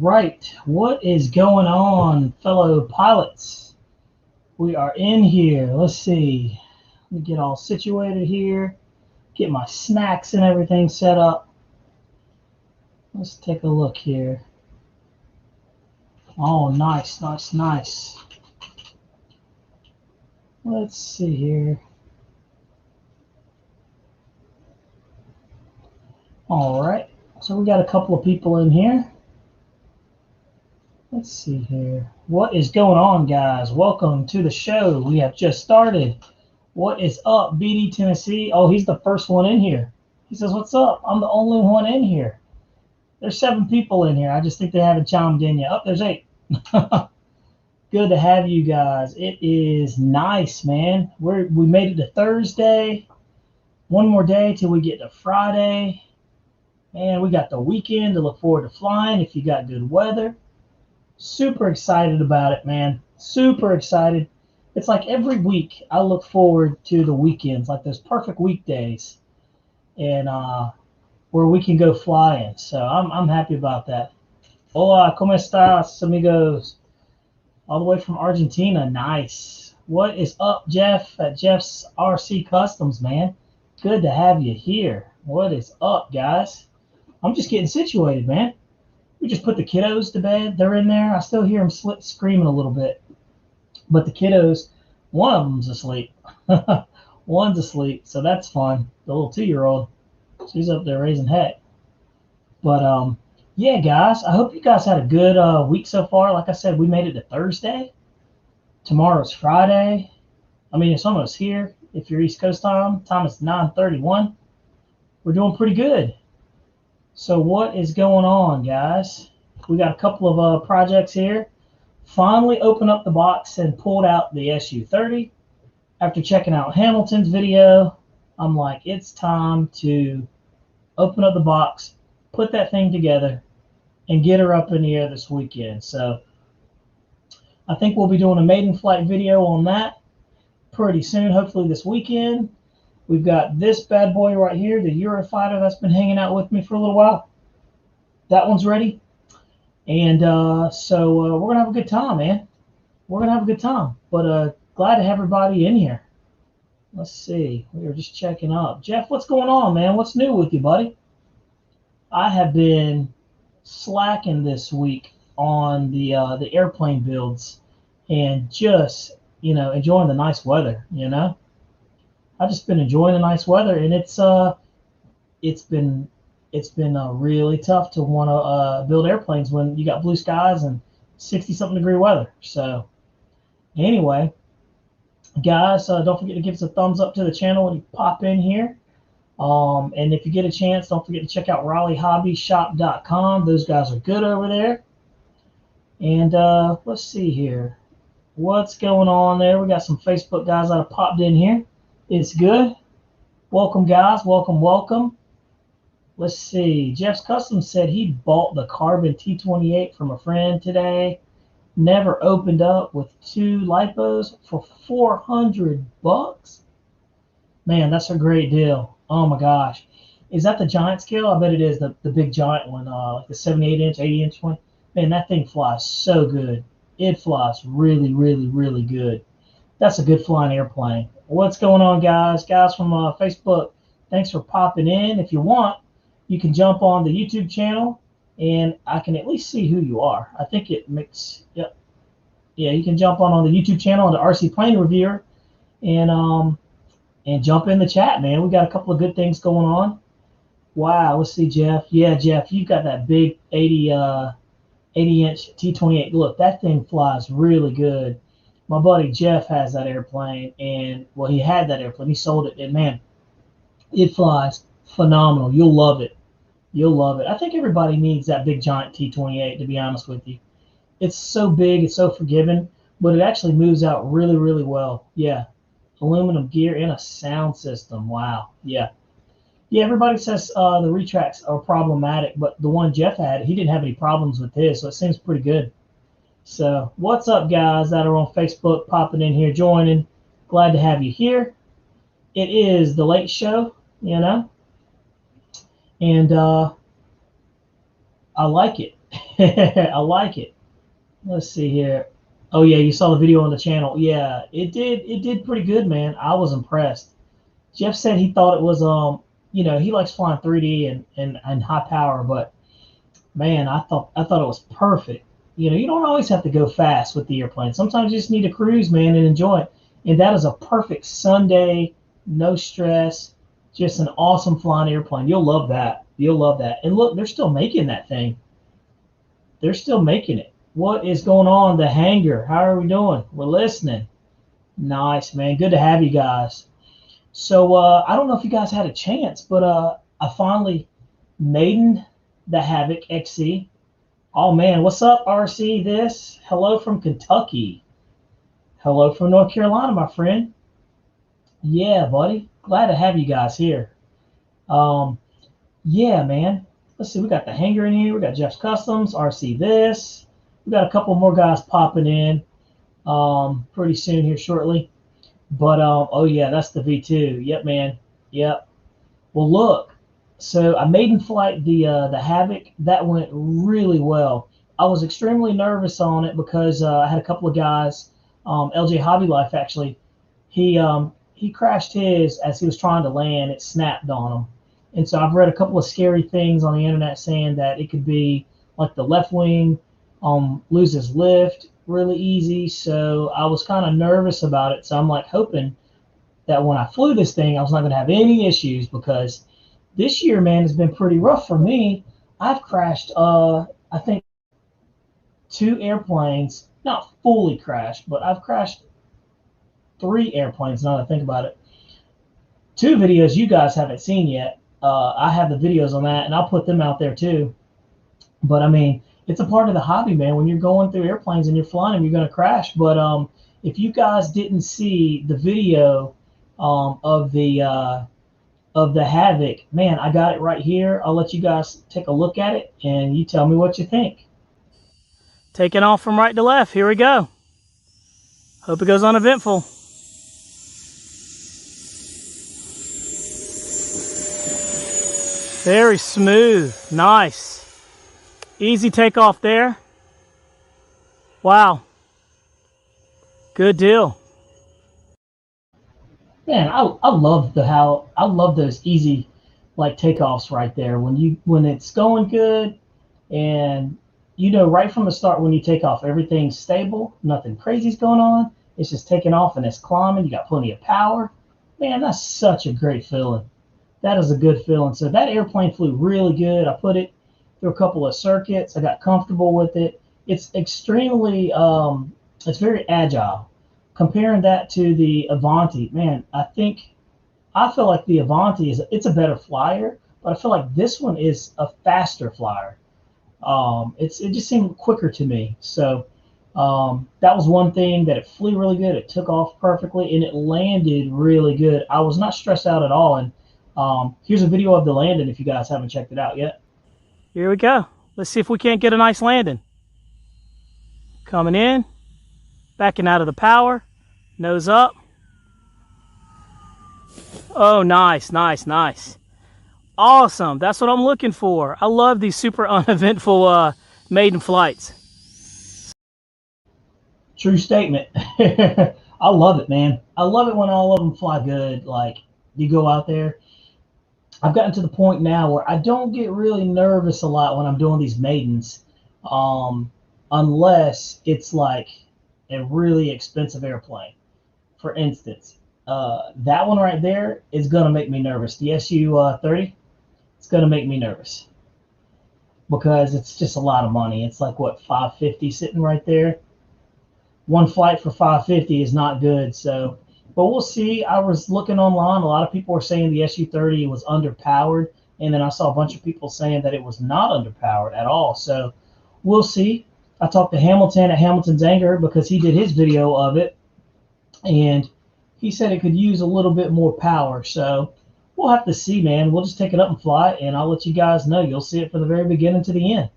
right, what is going on, fellow pilots? We are in here. Let's see. Let me get all situated here, get my snacks and everything set up. Let's take a look here. Oh, nice, nice, nice. Let's see here. All right, so we got a couple of people in here. Let's see here. What is going on, guys? Welcome to the show. We have just started. What is up, BD Tennessee? Oh, he's the first one in here. He says, what's up? I'm the only one in here. There's 7 people in here. I just think they haven't chimed in yet. Oh, there's 8. Good to have you guys. It is nice, man. We made it to Thursday. One more day till we get to Friday. Man, we got the weekend to look forward to flying if you got good weather. Super excited about it, man. Super excited. It's like every week I look forward to the weekends, like those perfect weekdays, and where we can go flying. So I'm happy about that. Hola, ¿cómo estás, amigos? All the way from Argentina. Nice. What is up, Jeff, at Jeff's RC Customs, man? Good to have you here. What is up, guys? I'm just getting situated, man. We just put the kiddos to bed. They're in there. I still hear them screaming a little bit. But the kiddos, one of them's asleep. One's asleep, so that's fun. The little 2-year-old, she's up there raising heck. But yeah, guys, I hope you guys had a good week so far. Like I said, we made it to Thursday. Tomorrow's Friday. I mean, it's almost here. If you're East Coast time is 9:31. We're doing pretty good. So what is going on, guys? We got a couple of projects here. Finally opened up the box and pulled out the SU-30. After checking out Hamilton's video, I'm like, it's time to open up the box, put that thing together, and get her up in the air this weekend. So I think we'll be doing a maiden flight video on that pretty soon, hopefully this weekend. We've got this bad boy right here, the Eurofighter that's been hanging out with me for a little while. That one's ready. And so we're going to have a good time, man. We're going to have a good time. But glad to have everybody in here. Let's see. We are just checking up. Jeff, what's going on, man? What's new with you, buddy? I have been slacking this week on the airplane builds and just, enjoying the nice weather, I've just been enjoying the nice weather, and it's been really tough to want to build airplanes when you got blue skies and 60-something degree weather. So anyway, guys, don't forget to give us a thumbs up to the channel when you pop in here. And if you get a chance, don't forget to check out RaleighHobbyShop.com. Those guys are good over there. And let's see here. What's going on there? We got some Facebook guys that have popped in here. It's good. Welcome, guys. Welcome, welcome. Let's see. Jeff's Custom said he bought the Carbon T28 from a friend today. Never opened up with 2 lipos for $400. Man, that's a great deal. Oh my gosh. Is that the giant scale? I bet it is, the big giant one, like the 78-inch, 80-inch one. Man, that thing flies so good. It flies really, really, really good. That's a good flying airplane. What's going on, guys? Guys from Facebook, thanks for popping in. If you want, you can jump on the YouTube channel, and I can at least see who you are. I think it makes, yep. Yeah, you can jump on the YouTube channel on the RCPlanereviewer and jump in the chat, man. We got a couple of good things going on. Wow, let's see, Jeff. Yeah, Jeff, you've got that big 80-inch T28. Look, that thing flies really good. My buddy Jeff has that airplane, and well, he had that airplane. He sold it, and man, it flies phenomenal. You'll love it. You'll love it. I think everybody needs that big giant T28, to be honest with you. It's so big, it's so forgiving, but it actually moves out really, really well. Yeah, aluminum gear and a sound system. Wow. Yeah. Yeah, everybody says the retracts are problematic, but the one Jeff had, he didn't have any problems with his, so it seems pretty good. So what's up, guys that are on Facebook, popping in here, joining? Glad to have you here. It is the late show, and I like it. I like it. Let's see here. Oh yeah, you saw the video on the channel. Yeah, it did pretty good, man. I was impressed. Jeff said he thought it was he likes flying 3D and high power, but man, I thought it was perfect. You don't always have to go fast with the airplane. Sometimes you just need to cruise, man, and enjoy it. And that is a perfect Sunday, no stress, just an awesome flying airplane. You'll love that. You'll love that. And look, they're still making that thing. They're still making it. What is going on? The hangar. How are we doing? We're listening. Nice, man. Good to have you guys. So I don't know if you guys had a chance, but I finally Maiden the Havoc XC. Oh man, what's up, RC? This. Hello from Kentucky. Hello from North Carolina, my friend. Yeah, buddy. Glad to have you guys here. Um, yeah, man. Let's see. We got the hangar in here. We got Jeff's Customs, RC this. We got a couple more guys popping in pretty soon here shortly. But oh yeah, that's the V2. Yep, man. Yep. Well, look. So I made in flight the Havoc. That went really well. I was extremely nervous on it because I had a couple of guys. LJ Hobby Life actually. He crashed his as he was trying to land. It snapped on him. And so I've read a couple of scary things on the internet saying that it could be like the left wing loses lift really easy. So I was kind of nervous about it. So I'm like hoping that when I flew this thing, I was not going to have any issues because this year, man, has been pretty rough for me. I've crashed, I think, 2 airplanes, not fully crashed, but I've crashed 3 airplanes now that I think about it. 2 videos you guys haven't seen yet. I have the videos on that, and I'll put them out there too. But I mean, it's a part of the hobby, man. When you're going through airplanes and you're flying them, you're going to crash. But if you guys didn't see the video of the Havoc, man, I got it right here. I'll let you guys take a look at it, and you tell me what you think. Taking off from right to left. Here we go. Hope it goes uneventful. Very smooth. Nice. Easy takeoff there. Wow. Good deal. Man, I love I love those easy like takeoffs right there when it's going good, and right from the start when you take off everything's stable, nothing crazy's going on. It's just taking off and it's climbing. You got plenty of power. Man, that's such a great feeling. That is a good feeling. So that airplane flew really good. I put it through a couple of circuits. I got comfortable with it. It's extremely it's very agile. Comparing that to the Avanti, man, I feel like the Avanti it's a better flyer, but I feel like this one is a faster flyer. It just seemed quicker to me. So that was one thing, that it flew really good. It took off perfectly and it landed really good. I was not stressed out at all. And here's a video of the landing if you guys haven't checked it out yet. Here we go. Let's see if we can't get a nice landing. Coming in, backing out of the power, nose up. Oh, nice, nice, nice. Awesome. That's what I'm looking for. I love these super uneventful maiden flights. True statement. I love it, man. I love it when all of them fly good. Like, you go out there. I've gotten to the point now where I don't get really nervous a lot when I'm doing these maidens, unless it's like a really expensive airplane. For instance, that one right there is going to make me nervous. The SU-30, it's going to make me nervous because it's just a lot of money. It's like, what, $550 sitting right there? One flight for $550 is not good. So, but we'll see. I was looking online. A lot of people were saying the SU-30 was underpowered, and then I saw a bunch of people saying that it was not underpowered at all. So we'll see. I talked to Hamilton at Hamilton's Anger because he did his video of it, and he said it could use a little bit more power. So we'll have to see, man. We'll just take it up and fly it, and I'll let you guys know. You'll see it from the very beginning to the end.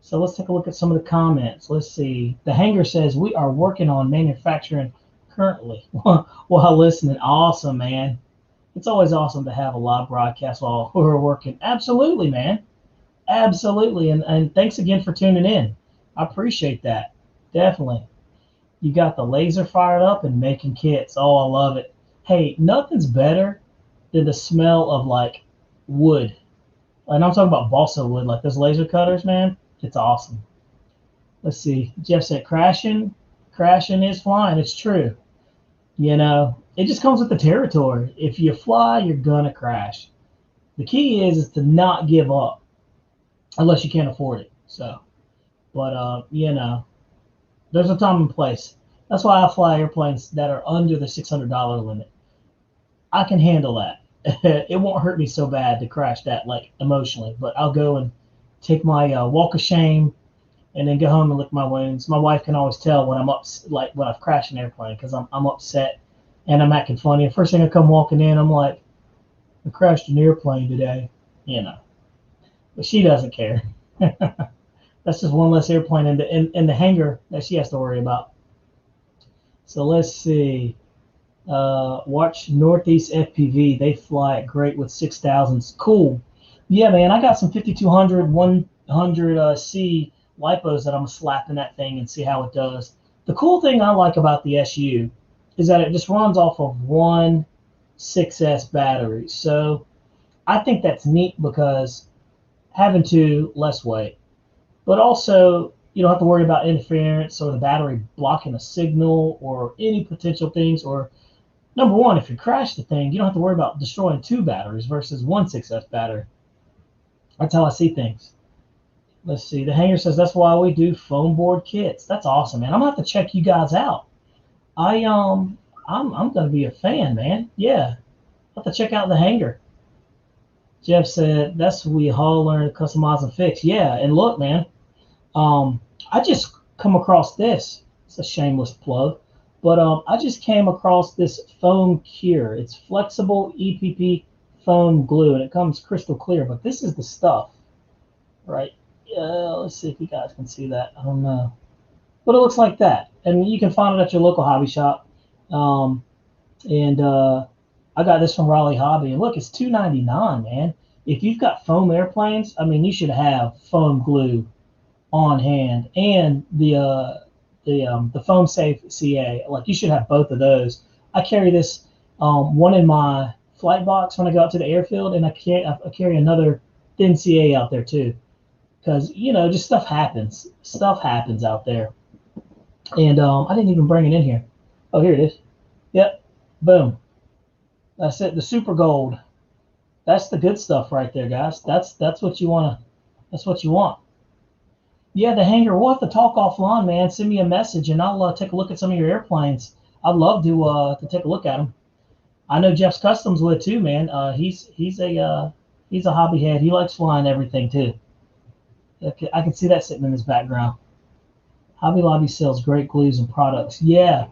So let's take a look at some of the comments. Let's see. The Hangar says, we are working on manufacturing currently while listening. Awesome, man. It's always awesome to have a live broadcast while we're working. Absolutely, man. Absolutely. And thanks again for tuning in. I appreciate that. Definitely. You got the laser fired up and making kits. Oh, I love it. Hey, nothing's better than the smell of like wood. And I'm talking about balsa wood, like those laser cutters, man. It's awesome. Let's see. Jeff said crashing. Crashing is flying. It's true. It just comes with the territory. If you fly, you're gonna crash. The key is to not give up unless you can't afford it. So, but there's a time and place. That's why I fly airplanes that are under the $600 limit. I can handle that. It won't hurt me so bad to crash that, like emotionally. But I'll go and take my walk of shame, and then go home and lick my wounds. My wife can always tell when I'm like when I've crashed an airplane because I'm upset and I'm acting funny. And first thing I come walking in, I'm like, I crashed an airplane today, But she doesn't care. That's just one less airplane in the hangar that she has to worry about. So let's see. Watch Northeast FPV. They fly great with 6000s. Cool. Yeah, man. I got some 5200, 100C lipos that I'm slapping that thing and see how it does. The cool thing I like about the SU is that it just runs off of one 6S battery. So I think that's neat because having two, less weight. But also, you don't have to worry about interference or the battery blocking a signal or any potential things. Or number one, if you crash the thing, you don't have to worry about destroying two batteries versus one 6S battery. That's how I see things. Let's see. The hanger says that's why we do foam board kits. That's awesome, man. I'm gonna have to check you guys out. I'm gonna be a fan, man. Yeah, I'll have to check out the hanger. Jeff said that's what we all learn to customize and fix. Yeah, and look, man. I just come across this. It's a shameless plug, but I just came across this foam cure. It's flexible EPP foam glue, and it comes crystal clear. But this is the stuff, right? Let's see if you guys can see that. I don't know, but it looks like that, and you can find it at your local hobby shop. And I got this from Raleigh Hobby, and look, it's $2.99, man. If you've got foam airplanes, I mean, you should have foam glue on hand and the foam safe CA. Like you should have both of those. I carry this one in my flight box when I go out to the airfield, and I carry another thin CA out there too, because just stuff happens. Stuff happens out there, and I didn't even bring it in here. Oh, here it is. Yep, boom. That's it. The super gold. That's the good stuff right there, guys. That's what you wanna. That's what you want. Yeah, the hangar. We'll have to talk offline, man. Send me a message, and I'll take a look at some of your airplanes. I'd love to take a look at them. I know Jeff's Customs would too, man. He's a hobby head. He likes flying everything too. I can see that sitting in his background. Hobby Lobby sells great glues and products. Yeah.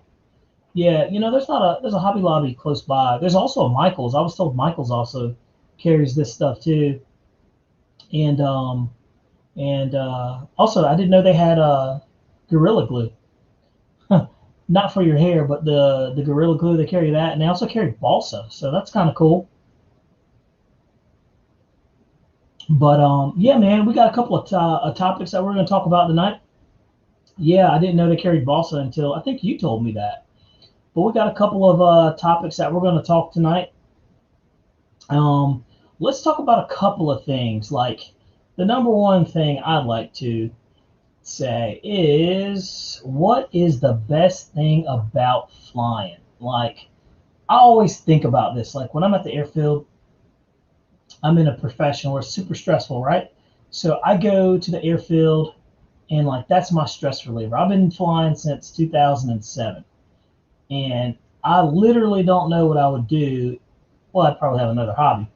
There's a Hobby Lobby close by. There's also a Michaels. I was told Michaels also carries this stuff too. And also I didn't know they had Gorilla Glue. Not for your hair, but the Gorilla Glue, they carry that, and they also carry balsa, so that's kind of cool. But yeah, man, we got a couple of topics that we're going to talk about tonight. Yeah, I didn't know they carried balsa until I think you told me that. But we got a couple of topics that we're going to talk tonight. Let's talk about a couple of things. Like the number one thing I'd like to say is, what is the best thing about flying? Like, I always think about this. Like when I'm at the airfield, I'm in a profession where it's super stressful, right? So I go to the airfield, and like that's my stress reliever. I've been flying since 2007, and I literally don't know what I would do. Well, I'd probably have another hobby,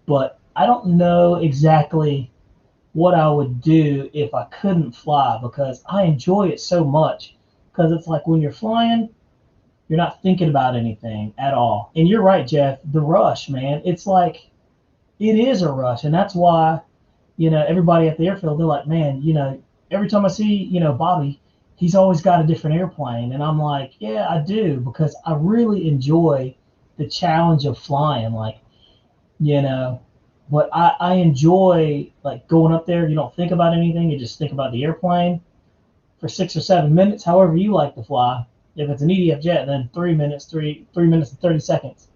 but I don't know exactly what I would do if I couldn't fly, because I enjoy it so much. Because it's like when you're flying, you're not thinking about anything at all. And you're right, Jeff, the rush, man. It's like, it is a rush. And that's why, everybody at the airfield, they're like, man, every time I see, Bobby, he's always got a different airplane. And I'm like, yeah, I do, because I really enjoy the challenge of flying. Like, But I enjoy like going up there. You don't think about anything. You just think about the airplane for 6 or 7 minutes, however you like to fly. If it's an EDF jet, then 3 minutes, 3 minutes and 30 seconds.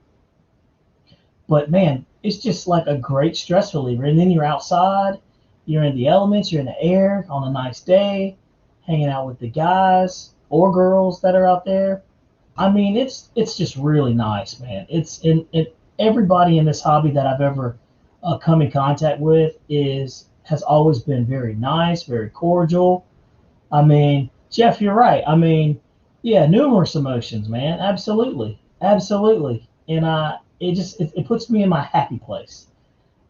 But man, it's just like a great stress reliever. And then you're outside, you're in the elements, you're in the air on a nice day, hanging out with the guys or girls that are out there. I mean, it's just really nice, man. It's in everybody in this hobby that I've ever come in contact with is has always been very nice, very cordial. I mean, Jeff, you're right. I mean, yeah, numerous emotions, man. Absolutely, absolutely. And it puts me in my happy place.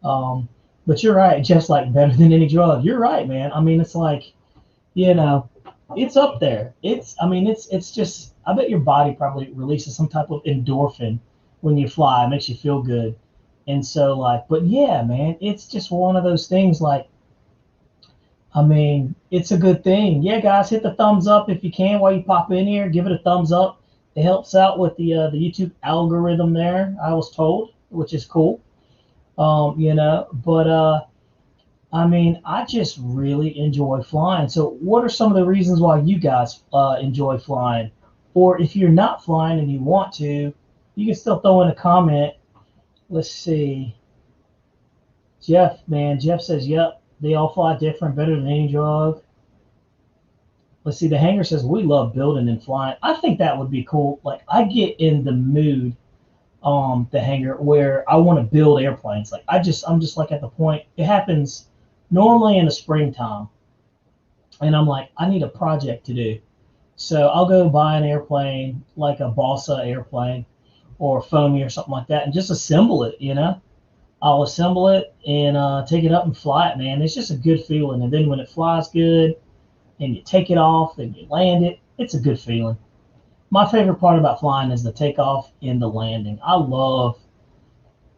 Um, but you're right. Jeff's like better than any drug. You're right, man. I mean, it's like you know, it's up there. It's just. I bet your body probably releases some type of endorphin when you fly. It makes you feel good. And so, like, but yeah, man, it's just one of those things. Like, I mean, it's a good thing. Yeah, guys, hit the thumbs up if you can while you pop in here. Give it a thumbs up. It helps out with the YouTube algorithm there. I was told, which is cool. But I mean, I just really enjoy flying. So, what are some of the reasons why you guys enjoy flying? Or if you're not flying and you want to, you can still throw in a comment. Let's see. Jeff, man, Jeff says, yep, they all fly different, better than any drug. Let's see. The hanger says, we love building and flying. I think that would be cool. Like, I get in the mood, the hanger, where I want to build airplanes. Like, I'm just like at the point, it happens normally in the springtime. And I'm like, I need a project to do. So I'll go buy an airplane, like a balsa airplane or foamy or something like that, and just assemble it. I'll assemble it and take it up and fly it, man. It's just a good feeling. And then when it flies good and you take it off and you land it, it's a good feeling. My favorite part about flying is the takeoff and the landing. I love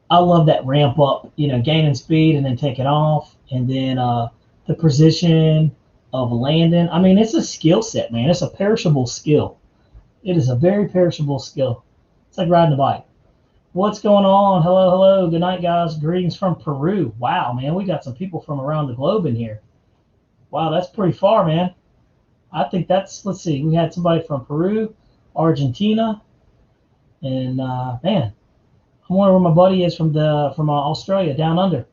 that ramp up, gaining speed and then taking off, and then the precision of landing. I mean, it's a skill set, man. It's a perishable skill. It is a very perishable skill. It's like riding a bike. What's going on? Hello, hello. Good night, guys. Greetings from Peru. Wow, man, we got some people from around the globe in here. Wow, that's pretty far, man. I think let's see, we had somebody from Peru, Argentina, and man, I wonder where my buddy is from Australia, down under.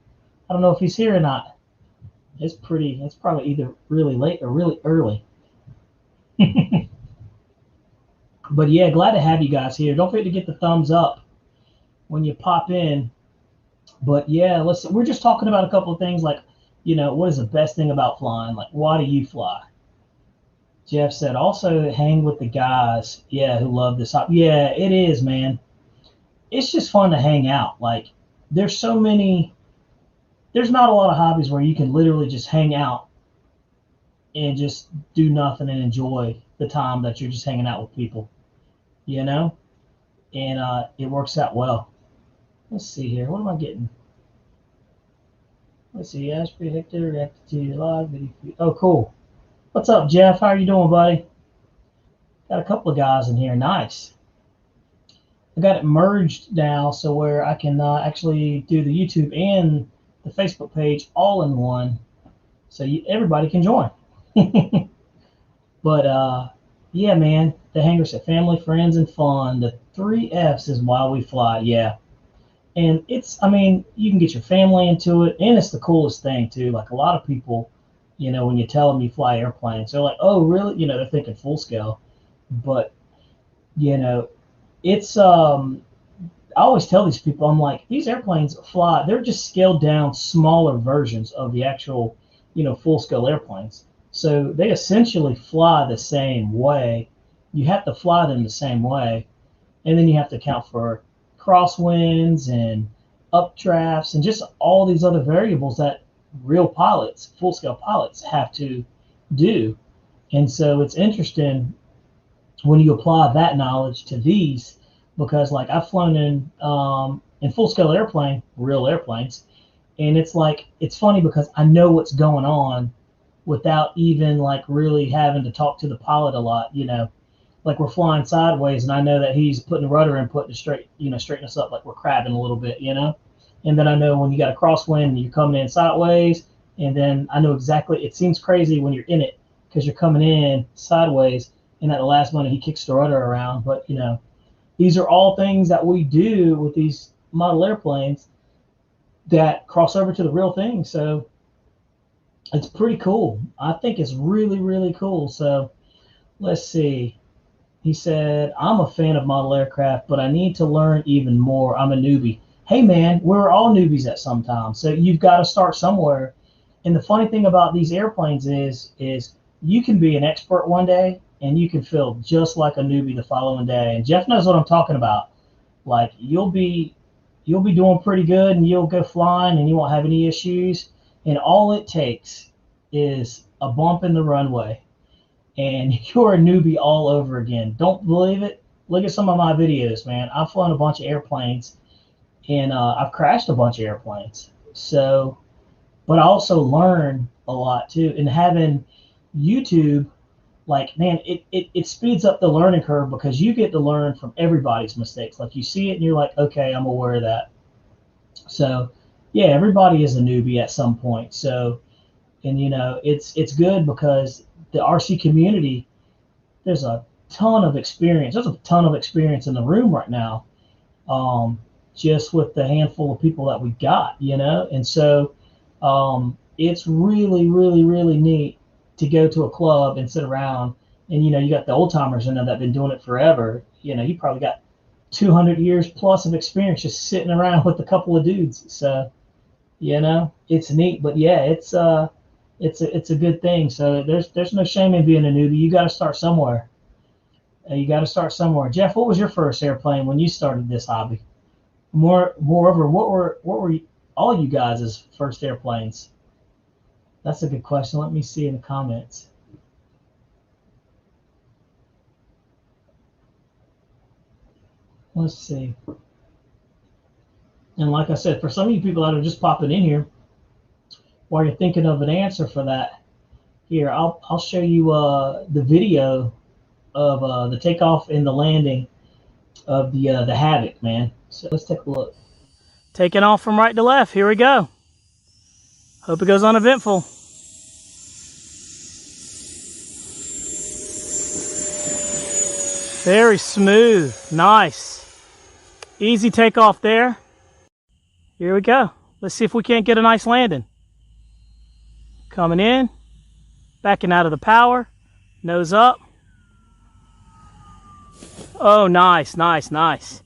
I don't know if he's here or not. It's probably either really late or really early. But yeah, glad to have you guys here. Don't forget to get the thumbs up when you pop in. But yeah, we're just talking about a couple of things like, what is the best thing about flying? Like, why do you fly? Jeff said, also hang with the guys, yeah, who love this hobby. Yeah, it is, man. It's just fun to hang out. Like, there's not a lot of hobbies where you can literally just hang out and just do nothing and enjoy the time that you're just hanging out with people, and it works out well. Let's see here. What am I getting? Let's see. Ashby Hector reacted to your live video. Oh, cool. What's up, Jeff? How are you doing, buddy? Got a couple of guys in here. Nice. I got it merged now so where I can actually do the YouTube and the Facebook page all in one, so everybody can join. But yeah, man, the hanger said family, friends, and fun. The 3 F's is why we fly. Yeah. And you can get your family into it, and it's the coolest thing too. Like a lot of people, when you tell them you fly airplanes, they're like, oh, really? They're thinking full scale. But, it's, I always tell these people, I'm like, these airplanes fly, they're just scaled down smaller versions of the actual, full scale airplanes. So they essentially fly the same way. You have to fly them the same way. And then you have to account for crosswinds and updrafts and just all these other variables that real pilots, full scale pilots, have to do. And so it's interesting when you apply that knowledge to these, because like I've flown in full scale airplane, real airplanes, and it's funny because I know what's going on without even like really having to talk to the pilot a lot. Like we're flying sideways and I know that he's putting the rudder in, putting it straight, straightening us up like we're crabbing a little bit, and then I know when you got a crosswind and you're coming in sideways, and then I know exactly. It seems crazy when you're in it because you're coming in sideways, and at the last minute he kicks the rudder around. But these are all things that we do with these model airplanes that cross over to the real thing. So it's pretty cool. I think it's really, really cool. So let's see. He said, I'm a fan of model aircraft, but I need to learn even more. I'm a newbie. Hey, man, we're all newbies at some time. So you've got to start somewhere. And the funny thing about these airplanes is you can be an expert one day and you can feel just like a newbie the following day. And Jeff knows what I'm talking about. Like you'll be doing pretty good and you'll go flying and you won't have any issues. And all it takes is a bump in the runway and you're a newbie all over again. Don't believe it? Look at some of my videos, man. I've flown a bunch of airplanes and I've crashed a bunch of airplanes. So, but I also learn a lot too. And having YouTube, like, man, it speeds up the learning curve because you get to learn from everybody's mistakes. Like you see it and you're like, okay, I'm aware of that. So, yeah, everybody is a newbie at some point. So, and it's good because the RC community, there's a ton of experience. There's a ton of experience in the room right now, just with the handful of people that we got, and so it's really, really, really neat to go to a club and sit around, and you got the old timers in there that've been doing it forever. You probably got 200 years plus of experience just sitting around with a couple of dudes. So it's neat, but yeah, it's a good thing. So there's no shame in being a newbie. You got to start somewhere. Jeff, what was your first airplane when you started this hobby? Moreover, what were all you guys' first airplanes? That's a good question. Let me see in the comments. Let's see. And like I said, for some of you people that are just popping in here, while you're thinking of an answer for that, here I'll show you the video of the takeoff and the landing of the Havoc, man. So let's take a look. Taking off from right to left. Here we go. Hope it goes uneventful. Very smooth. Nice. Easy takeoff there. Here we go. Let's see if we can't get a nice landing. Coming in. Backing out of the power. Nose up. Oh, nice, nice, nice.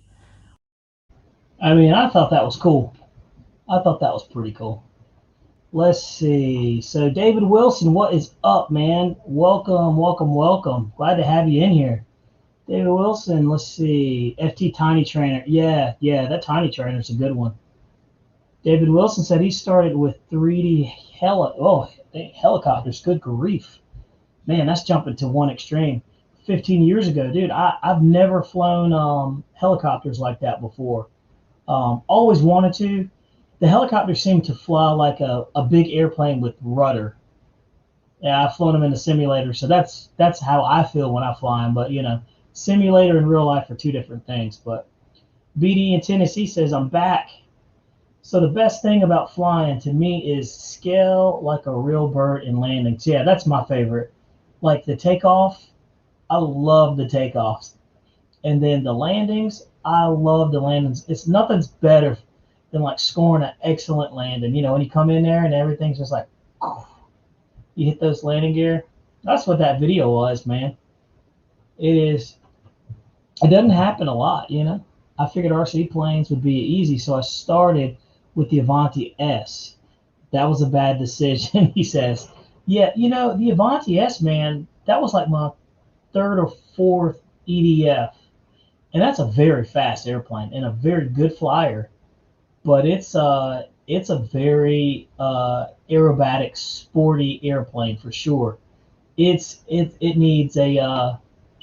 I mean, I thought that was cool. I thought that was pretty cool. Let's see. So, David Wilson, what is up, man? Welcome, welcome, welcome. Glad to have you in here. David Wilson, let's see. FT Tiny Trainer. Yeah, that Tiny Trainer is a good one. David Wilson said he started with 3D helicopters. Good grief. Man, that's jumping to one extreme. 15 years ago, dude, I've never flown helicopters like that before. Always wanted to. The helicopters seem to fly like a big airplane with rudder. Yeah, I've flown them in the simulator, so that's how I feel when I fly them. But simulator and real life are two different things. But BD in Tennessee says I'm back. So the best thing about flying to me is scale like a real bird and landings. Yeah, that's my favorite. Like the takeoff, I love the takeoffs. And then the landings, I love the landings. It's nothing's better than like scoring an excellent landing. When you come in there and everything's just like, you hit those landing gear. That's what that video was, man. It doesn't happen a lot, I figured RC planes would be easy, so I started with the Avanti S. That was a bad decision, he says. Yeah, the Avanti S, man, that was like my third or fourth EDF. And that's a very fast airplane and a very good flyer. But it's a very aerobatic, sporty airplane for sure. It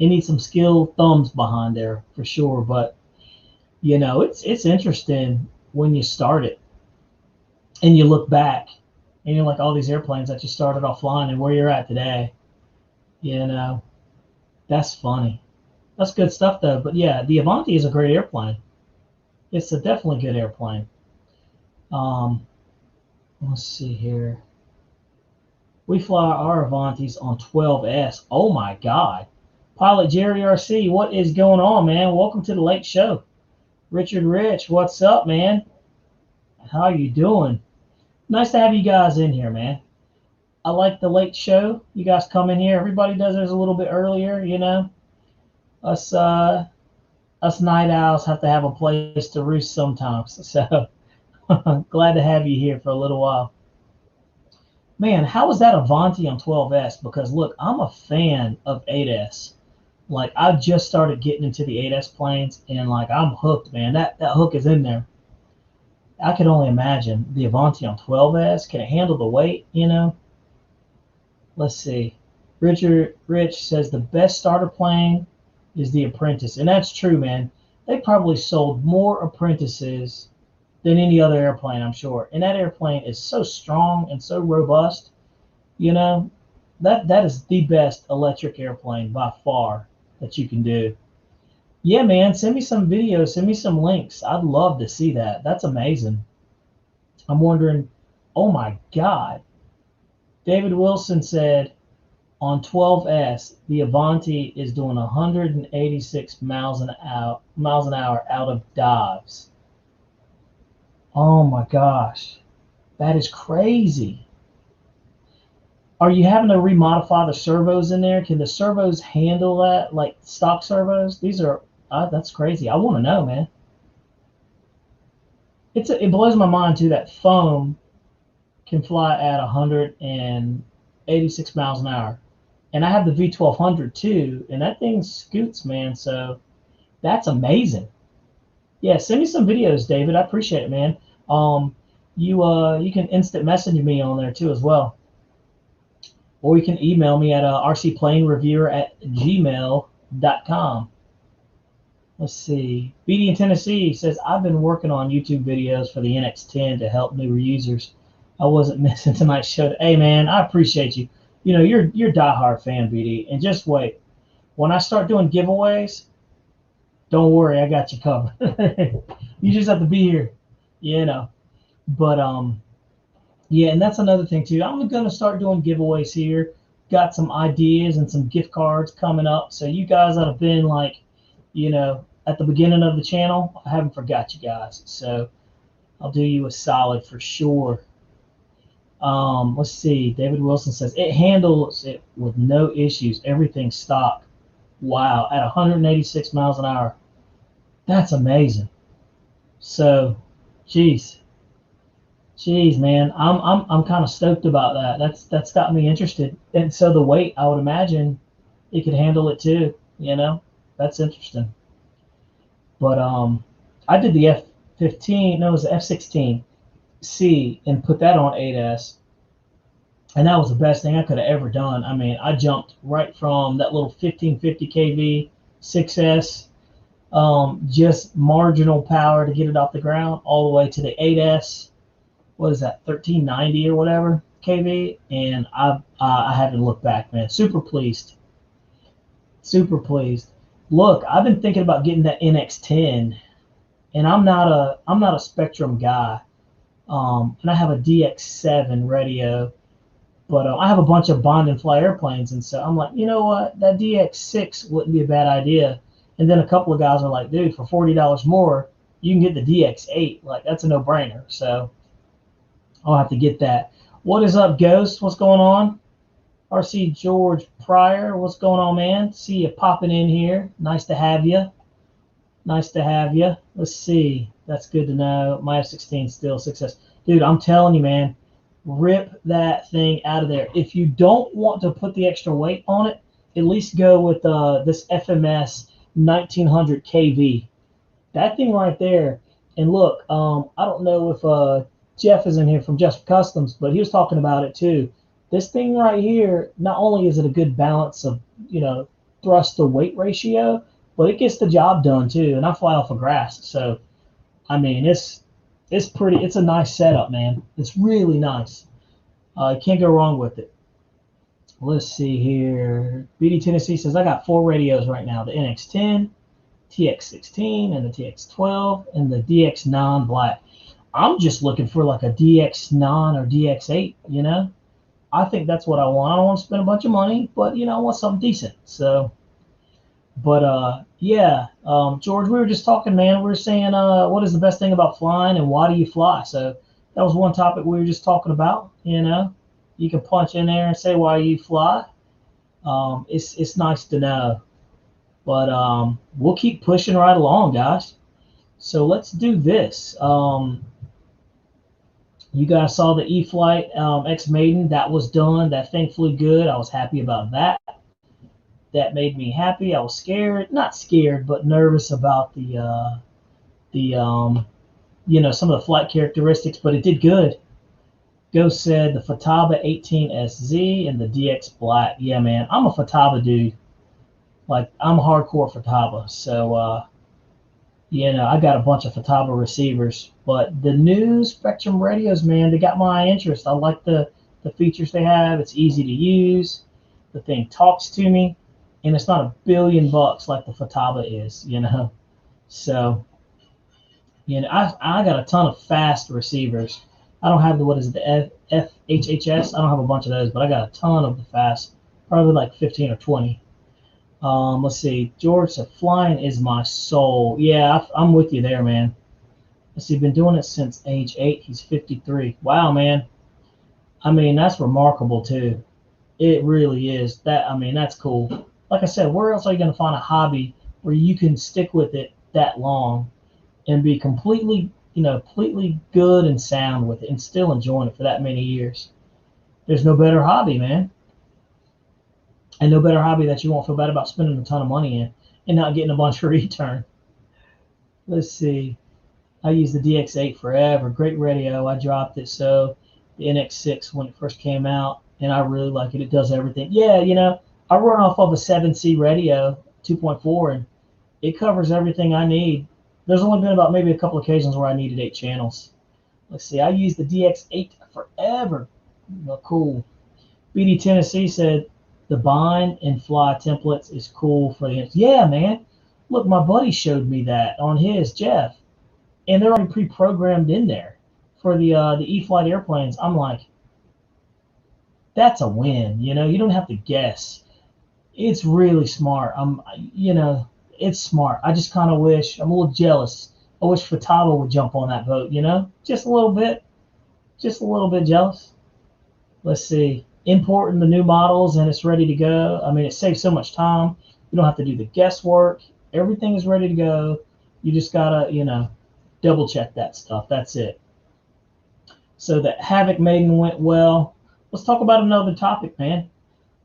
needs some skilled thumbs behind there for sure. But it's interesting when you start it and you look back and you're like all these airplanes that you started off flying and where you're at today. That's funny. That's good stuff though. But yeah, the Avanti is a great airplane. It's a definitely good airplane. Let's see here. We fly our Avantis on 12S. Oh my God. Pilot Jerry RC, what is going on, man? Welcome to the late show. Richard Rich, what's up, man? How you doing? Nice to have you guys in here, man. I like the late show. You guys come in here. Everybody does theirs a little bit earlier, you know. Us night owls have to have a place to roost sometimes. So glad to have you here for a little while. Man, how was that Avanti on 12S? Because look, I'm a fan of 8S. Like I've just started getting into the 8S planes, and like I'm hooked, man. That hook is in there. I could only imagine the Avanti on 12S. Can it handle the weight? You know. Let's see. Richard Rich says the best starter plane is the Apprentice, and that's true, man. They probably sold more Apprentices than any other airplane, I'm sure. And that airplane is so strong and so robust. You know, that is the best electric airplane by far that you can do. Yeah, man, send me some videos, send me some links. I'd love to see that. That's amazing. I'm wondering, oh my God. David Wilson said on 12S, the Avanti is doing 186 miles an hour out of dives. Oh my gosh. That is crazy. Are you having to remodify the servos in there? Can the servos handle that, like stock servos? These are that's crazy. I want to know, man. It blows my mind too that foam can fly at 186 miles an hour, and I have the V1200 too, and that thing scoots, man. So that's amazing. Yeah, send me some videos, David. I appreciate it, man. You can instant message me on there too as well. Or you can email me at rcplanereviewer@gmail.com. Let's see. BD in Tennessee says, I've been working on YouTube videos for the NX10 to help newer users. I wasn't missing tonight's show. Hey, man, I appreciate you. You know, you're a diehard fan, BD. And just wait. When I start doing giveaways, don't worry, I got you covered. You just have to be here, you know. But, yeah, and that's another thing too. I'm going to start doing giveaways here. Got some ideas and some gift cards coming up. So you guys that have been like, you know, at the beginning of the channel, I haven't forgot you guys. So I'll do you a solid for sure. Let's see. David Wilson says it handles it with no issues. Everything's stock. Wow, at 186 miles an hour. That's amazing. So, geez, man, I'm kind of stoked about that. That's got me interested. And so the weight, I would imagine, it could handle it too. You know, that's interesting. But I did the F-15. No, it was the F-16C, and put that on 8S, and that was the best thing I could have ever done. I mean, I jumped right from that little 1550 kV 6S, just marginal power to get it off the ground, all the way to the 8S. What is that, 1390 or whatever kV, and I haven't looked back, man. Super pleased. Look, I've been thinking about getting that NX10, and I'm not a Spectrum guy, and I have a DX7 radio, but I have a bunch of bond and fly airplanes, and so I'm like, you know what, that DX6 wouldn't be a bad idea. And then a couple of guys are like, dude, for $40 more, you can get the DX8. Like, that's a no-brainer. So I'll have to get that. What is up, Ghost? What's going on? RC George Pryor, what's going on, man? See you popping in here. Nice to have you. Let's see. That's good to know. My F-16 still success. Dude, I'm telling you, man, rip that thing out of there. If you don't want to put the extra weight on it, at least go with this FMS 1900 kV. That thing right there. And look, I don't know if Jeff is in here from Just Customs, but he was talking about it too. This thing right here, not only is it a good balance of, you know, thrust to weight ratio, but it gets the job done too. And I fly off of grass, so I mean, it's a nice setup, man. It's really nice. You can't go wrong with it. Let's see here. BD Tennessee says, I got 4 radios right now: the NX10, TX16, and the TX12, and the DX9 black. I'm just looking for like a DX9 or DX8, you know? I think that's what I want. I don't want to spend a bunch of money, but I want something decent. So, but yeah, George, we were just talking, man. We were saying, what is the best thing about flying and why do you fly? So that was one topic we were just talking about. You can punch in there and say why you fly. It's nice to know, but we'll keep pushing right along, guys. So let's do this. You guys saw the E-Flight X Maiden. That was done. That thing flew good. I was happy about that. That made me happy. I was scared, not scared, but nervous about the some of the flight characteristics, but it did good. Ghost said the Futaba 18SZ and the DX Black. Yeah, man, I'm a Futaba dude. Like, I'm hardcore Futaba. So, I got a bunch of Futaba receivers. But the new Spectrum radios, man, they got my interest. I like the features they have. It's easy to use. The thing talks to me. And it's not $1 billion like the Futaba is. So, I got a ton of fast receivers. I don't have the FHHS. I don't have a bunch of those, but I got a ton of the fast, probably like 15 or 20. Let's see. George said, flying is my soul. Yeah, I'm with you there, man. Let's see, been doing it since age 8. He's 53. Wow, man. I mean, that's remarkable, too. It really is. That's cool. Like I said, where else are you going to find a hobby where you can stick with it that long and be completely good and sound with it and still enjoying it for that many years? There's no better hobby, man. And no better hobby that you won't feel bad about spending a ton of money in and not getting a bunch of return. Let's see. I used the DX8 forever. Great radio. I dropped it. So the NX6 when it first came out, and I really like it. It does everything. Yeah, I run off of a 7C radio, 2.4, and it covers everything I need. There's only been about maybe a couple occasions where I needed 8 channels. Let's see. I used the DX8 forever. Cool. BD Tennessee said, the bind and fly templates is cool for the. Yeah, man. Look, my buddy showed me that on his, Jeff, and they're already pre-programmed in there for the E-Flight airplanes. I'm like, that's a win. You don't have to guess. It's really smart. It's smart. I just kind of wish, I'm a little jealous. I wish Futaba would jump on that boat. Just a little bit jealous. Let's see. Importing the new models and it's ready to go. I mean, it saves so much time. You don't have to do the guesswork. Everything is ready to go. You just gotta, double check that stuff. That's it. So the Havoc Maiden went well. Let's talk about another topic, man.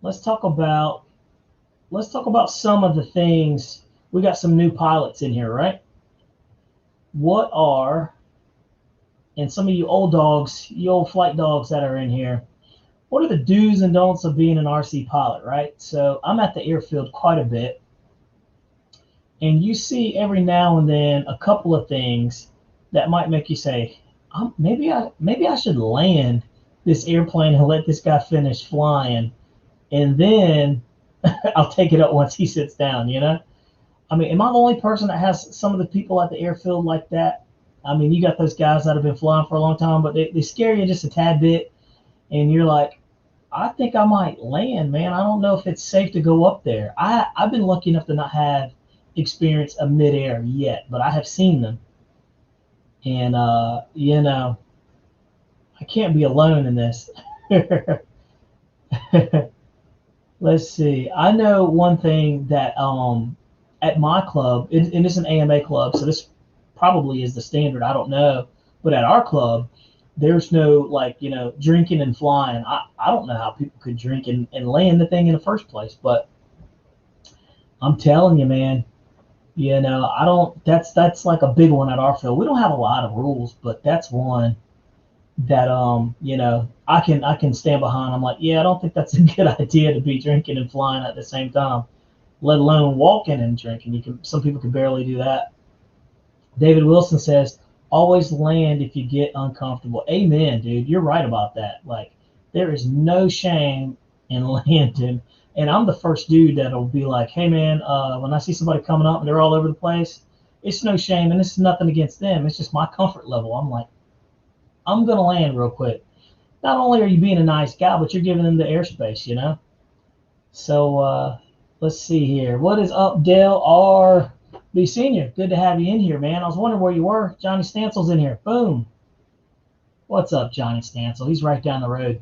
Let's talk about some of the things. We got some new pilots in here, right? And some of you old dogs, you old flight dogs that are in here, what are the do's and don'ts of being an RC pilot, right? So I'm at the airfield quite a bit, and you see every now and then a couple of things that might make you say, maybe I should land this airplane and let this guy finish flying, and then I'll take it up once he sits down, I mean, am I the only person that has some of the people at the airfield like that? I mean, you got those guys that have been flying for a long time, but they scare you just a tad bit, and you're like, I think I might land, man. I don't know if it's safe to go up there. I've been lucky enough to not have experience of midair yet, but I have seen them. And, I can't be alone in this. Let's see. I know one thing that at my club, and it's an AMA club, so this probably is the standard. I don't know. But at our club, there's no drinking and flying. I don't know how people could drink and land the thing in the first place, but I'm telling you, man, I don't. That's like a big one at our field. We don't have a lot of rules, but that's one that I can stand behind. I'm like, yeah, I don't think that's a good idea to be drinking and flying at the same time, let alone walking and drinking. Some people can barely do that. David Wilson says, always land if you get uncomfortable. Amen, dude. You're right about that. Like, there is no shame in landing. And I'm the first dude that'll be like, hey, man, when I see somebody coming up and they're all over the place, it's no shame. And this is nothing against them. It's just my comfort level. I'm like, I'm going to land real quick. Not only are you being a nice guy, but you're giving them the airspace, you know? So let's see here. What is up, Dale R.B. Sr.? Good to have you in here, man. I was wondering where you were. Johnny Stansel's in here. Boom. What's up, Johnny Stansel? He's right down the road.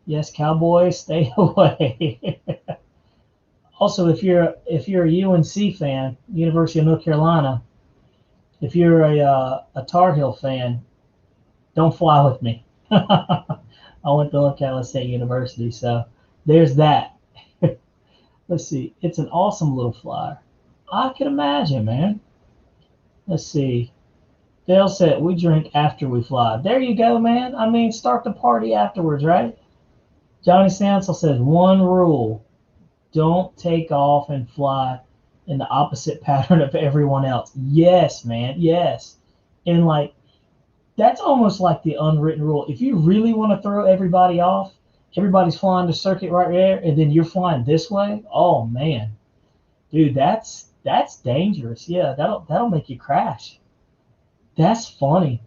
Yes, Cowboys, stay away. Also, if you're a UNC fan, University of North Carolina, if you're a Tar Heel fan, don't fly with me. I went to Ocala State University, so there's that. Let's see. It's an awesome little flyer. I can imagine, man. Let's see. Dale said we drink after we fly. There you go, man. I mean, start the party afterwards, right? Johnny Stansel says one rule: don't take off and fly in the opposite pattern of everyone else. Yes, man. Yes. And like, that's almost like the unwritten rule. If you really want to throw everybody off, everybody's flying the circuit right there, and then you're flying this way. Oh man, dude, that's dangerous. Yeah, that'll make you crash. That's funny,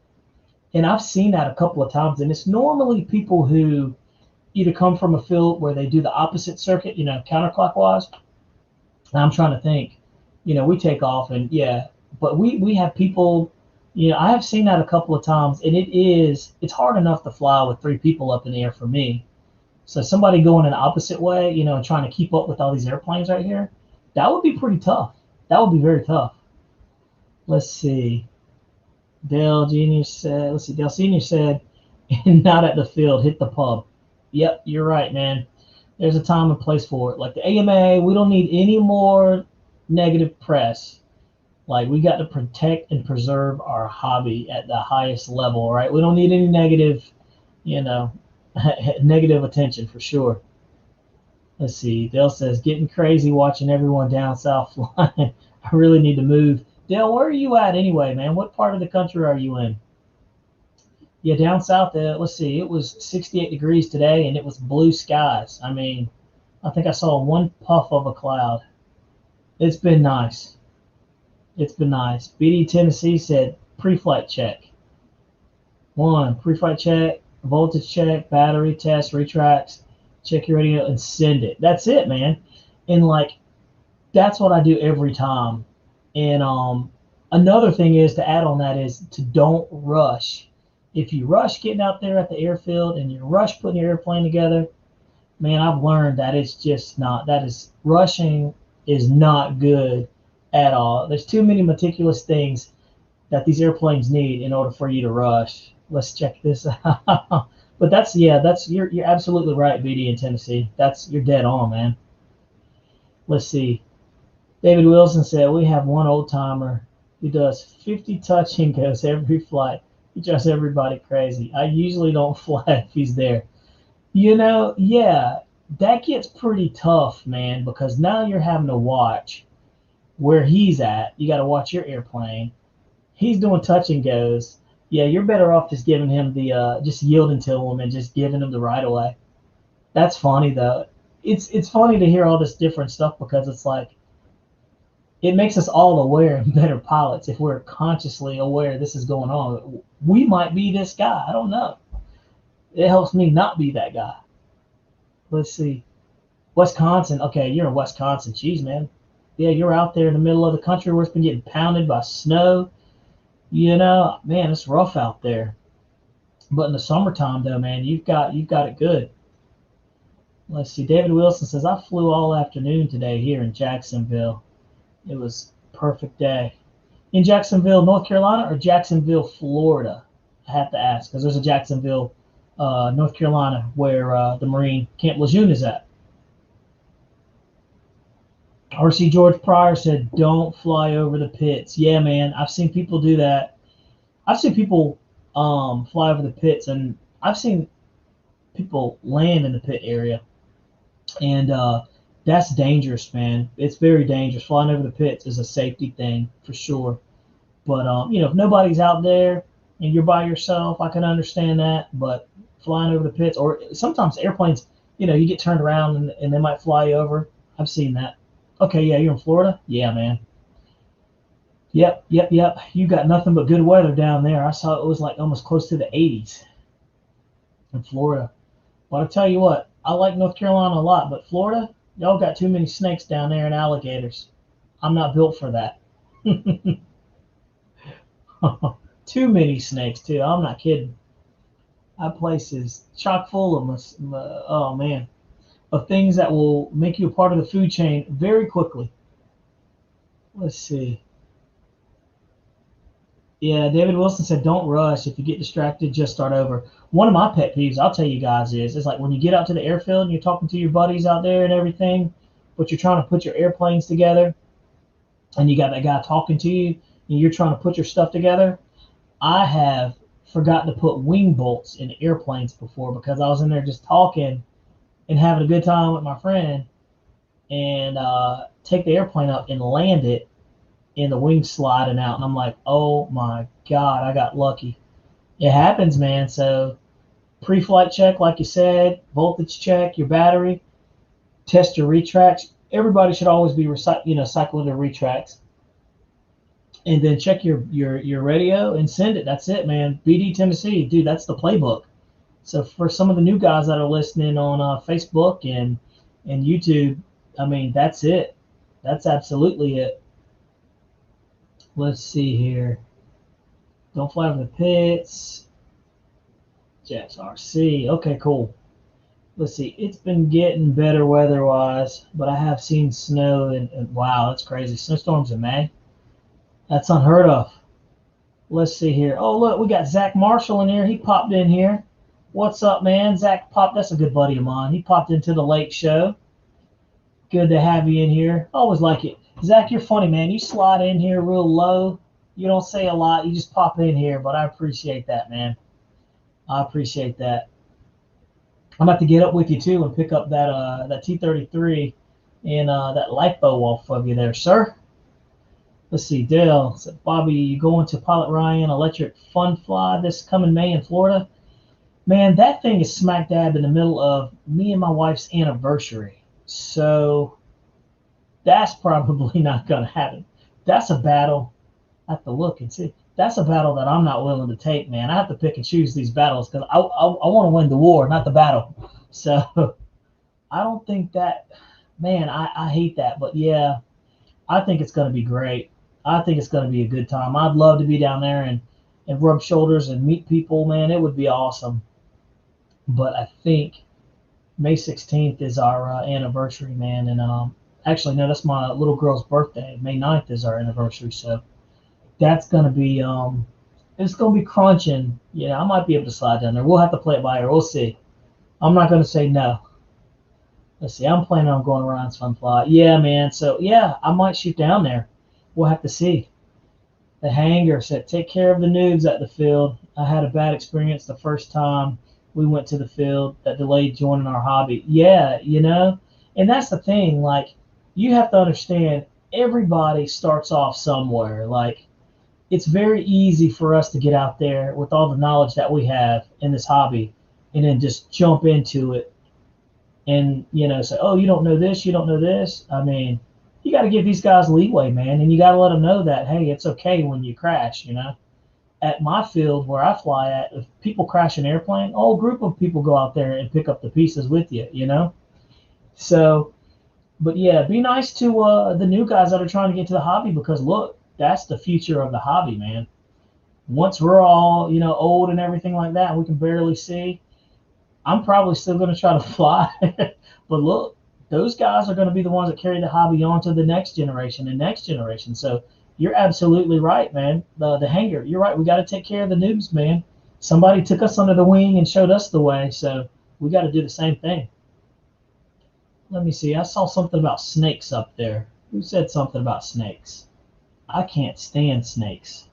and I've seen that a couple of times, and it's normally people who either come from a field where they do the opposite circuit, you know, counterclockwise. And I'm trying to think, you know, we take off, and yeah, but we have people. You know, I have seen that a couple of times, and it's hard enough to fly with 3 people up in the air for me. So somebody going an opposite way, you know, and trying to keep up with all these airplanes right here, that would be pretty tough. That would be very tough. Let's see. Dale Jr. said, let's see, Dale Sr. said, not at the field, hit the pub. Yep, you're right, man. There's a time and place for it. Like the AMA, we don't need any more negative press. Like, we got to protect and preserve our hobby at the highest level, right? We don't need any negative, you know, negative attention for sure. Let's see. Dale says, getting crazy watching everyone down south flying. I really need to move. Dale, where are you at anyway, man? What part of the country are you in? Yeah, down south, let's see. It was 68 degrees today, and it was blue skies. I mean, I think I saw one puff of a cloud. It's been nice. It's been nice. BD Tennessee said pre-flight check. 1, pre-flight check, voltage check, battery test, retracts, check your radio, and send it. That's it, man. And like, that's what I do every time. And another thing is to add on that is to don't rush. If you rush getting out there at the airfield and you rush putting your airplane together, man, I've learned that it's just not. Rushing is not good at all. There's too many meticulous things that these airplanes need in order for you to rush. Let's check this out. But you're absolutely right, BD in Tennessee. You're dead on, man. Let's see. David Wilson said we have one old timer who does 50 touch and goes every flight. He drives everybody crazy. I usually don't fly if he's there. You know, yeah, that gets pretty tough, man, because now you're having to watch where he's at. You got to watch your airplane. He's doing touch and goes. Yeah, you're better off just giving him just yielding to him and just giving him the right of way. That's funny though. It's funny to hear all this different stuff because it's like it makes us all aware and better pilots if we're consciously aware this is going on. We might be this guy. I don't know. It helps me not be that guy. Let's see. Wisconsin. Okay, you're in Wisconsin. Jeez, man. Yeah, you're out there in the middle of the country where it's been getting pounded by snow. You know, man, it's rough out there. But in the summertime, though, man, you've got it good. Let's see. David Wilson says, I flew all afternoon today here in Jacksonville. It was a perfect day. In Jacksonville, North Carolina, or Jacksonville, Florida? I have to ask because there's a Jacksonville, North Carolina, where the Marine Camp Lejeune is at. RC George Pryor said, don't fly over the pits. Yeah, man, I've seen people do that. I've seen people fly over the pits, and I've seen people land in the pit area. And that's dangerous, man. It's very dangerous. Flying over the pits is a safety thing for sure. But, you know, if nobody's out there and you're by yourself, I can understand that. But flying over the pits, or sometimes airplanes, you know, you get turned around and they might fly you over. I've seen that. Okay, yeah, you're in Florida? Yeah, man. Yep, yep, yep. You got nothing but good weather down there. I saw it was like almost close to the 80s in Florida. But I tell you what, I like North Carolina a lot, but Florida, y'all got too many snakes down there and alligators. I'm not built for that. Too many snakes too. I'm not kidding. That place is chock full of oh man, of things that will make you a part of the food chain very quickly. Let's see. Yeah, David Wilson said, "Don't rush. If you get distracted, just start over." One of my pet peeves, I'll tell you guys, is it's like when you get out to the airfield and you're talking to your buddies out there and everything, but you're trying to put your airplanes together, and you got that guy talking to you, and you're trying to put your stuff together. I have forgotten to put wing bolts in airplanes before because I was in there just talking and having a good time with my friend, and take the airplane up and land it, and the wings sliding out, and I'm like, oh my god, I got lucky. It happens, man. So pre-flight check, like you said, voltage check, your battery, test your retracts. Everybody should always be cycling their retracts, and then check your radio and send it. That's it, man. BD Tennessee, dude, that's the playbook. So for some of the new guys that are listening on Facebook and YouTube, I mean, that's it. That's absolutely it. Let's see here. Don't fly over the pits. Jets RC. Okay, cool. Let's see. It's been getting better weather-wise, but I have seen snow and wow, that's crazy. Snowstorms in May. That's unheard of. Let's see here. Oh, look, we got Zach Marshall in here. He popped in here. What's up, man? Zach popped. That's a good buddy of mine. He popped into the lake show. Good to have you in here. Always like it. Zach, you're funny, man. You slide in here real low. You don't say a lot. You just pop in here, but I appreciate that, man. I appreciate that. I'm about to get up with you too and pick up that T-33 and that lipo off of you there, sir. Let's see, Dale said, Bobby, you going to Pilot Ryan Electric Fun Fly this coming May in Florida? Man, that thing is smack dab in the middle of me and my wife's anniversary. So that's probably not going to happen. That's a battle. I have to look and see. That's a battle that I'm not willing to take, man. I have to pick and choose these battles because I want to win the war, not the battle. So I don't think that, man, I hate that. But yeah, I think it's going to be great. I think it's going to be a good time. I'd love to be down there and rub shoulders and meet people, man. It would be awesome. But I think May 16th is our anniversary, man. And actually, no, that's my little girl's birthday. May 9th is our anniversary. So that's going to be, it's going to be crunching. Yeah, I might be able to slide down there. We'll have to play it by ear. We'll see. I'm not going to say no. Let's see. I'm planning on going around Sunfly. Yeah, man. So, yeah, I might shoot down there. We'll have to see. The hangar said, take care of the noobs at the field. I had a bad experience the first time we went to the field that delayed joining our hobby. Yeah, and that's the thing. Like, you have to understand, everybody starts off somewhere. Like, it's very easy for us to get out there with all the knowledge that we have in this hobby and then just jump into it and, say, oh, you don't know this, you don't know this. I mean, you got to give these guys leeway, man, and you got to let them know that, hey, it's okay when you crash, At my field where I fly at, if people crash an airplane, a whole group of people go out there and pick up the pieces with you. So, but yeah, be nice to the new guys that are trying to get to the hobby because, look, that's the future of the hobby, man. Once we're all, old and everything like that, and we can barely see, I'm probably still going to try to fly. But look, those guys are going to be the ones that carry the hobby on to the next generation and next generation. So you're absolutely right, man. The hangar, you're right. We got to take care of the noobs, man. Somebody took us under the wing and showed us the way. So we got to do the same thing. Let me see. I saw something about snakes up there. Who said something about snakes? I can't stand snakes.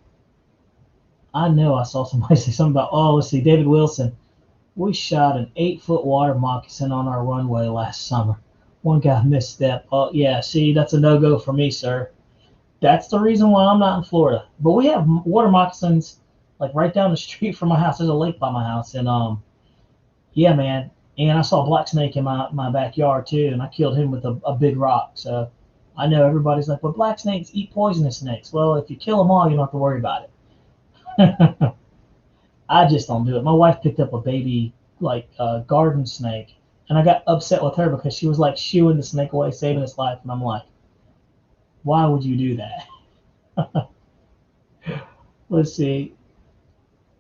I know I saw somebody say something about, let's see, David Wilson. We shot an 8-foot water moccasin on our runway last summer. One guy misstep. Oh, yeah, see, that's a no-go for me, sir. That's the reason why I'm not in Florida. But we have water moccasins, like, right down the street from my house. There's a lake by my house. And, yeah, man. And I saw a black snake in my backyard, too, and I killed him with a big rock. So I know everybody's like, well, black snakes eat poisonous snakes. Well, if you kill them all, you don't have to worry about it. I just don't do it. My wife picked up a baby like garden snake, and I got upset with her because she was like shooing the snake away, saving its life, and I'm like, why would you do that? Let's see.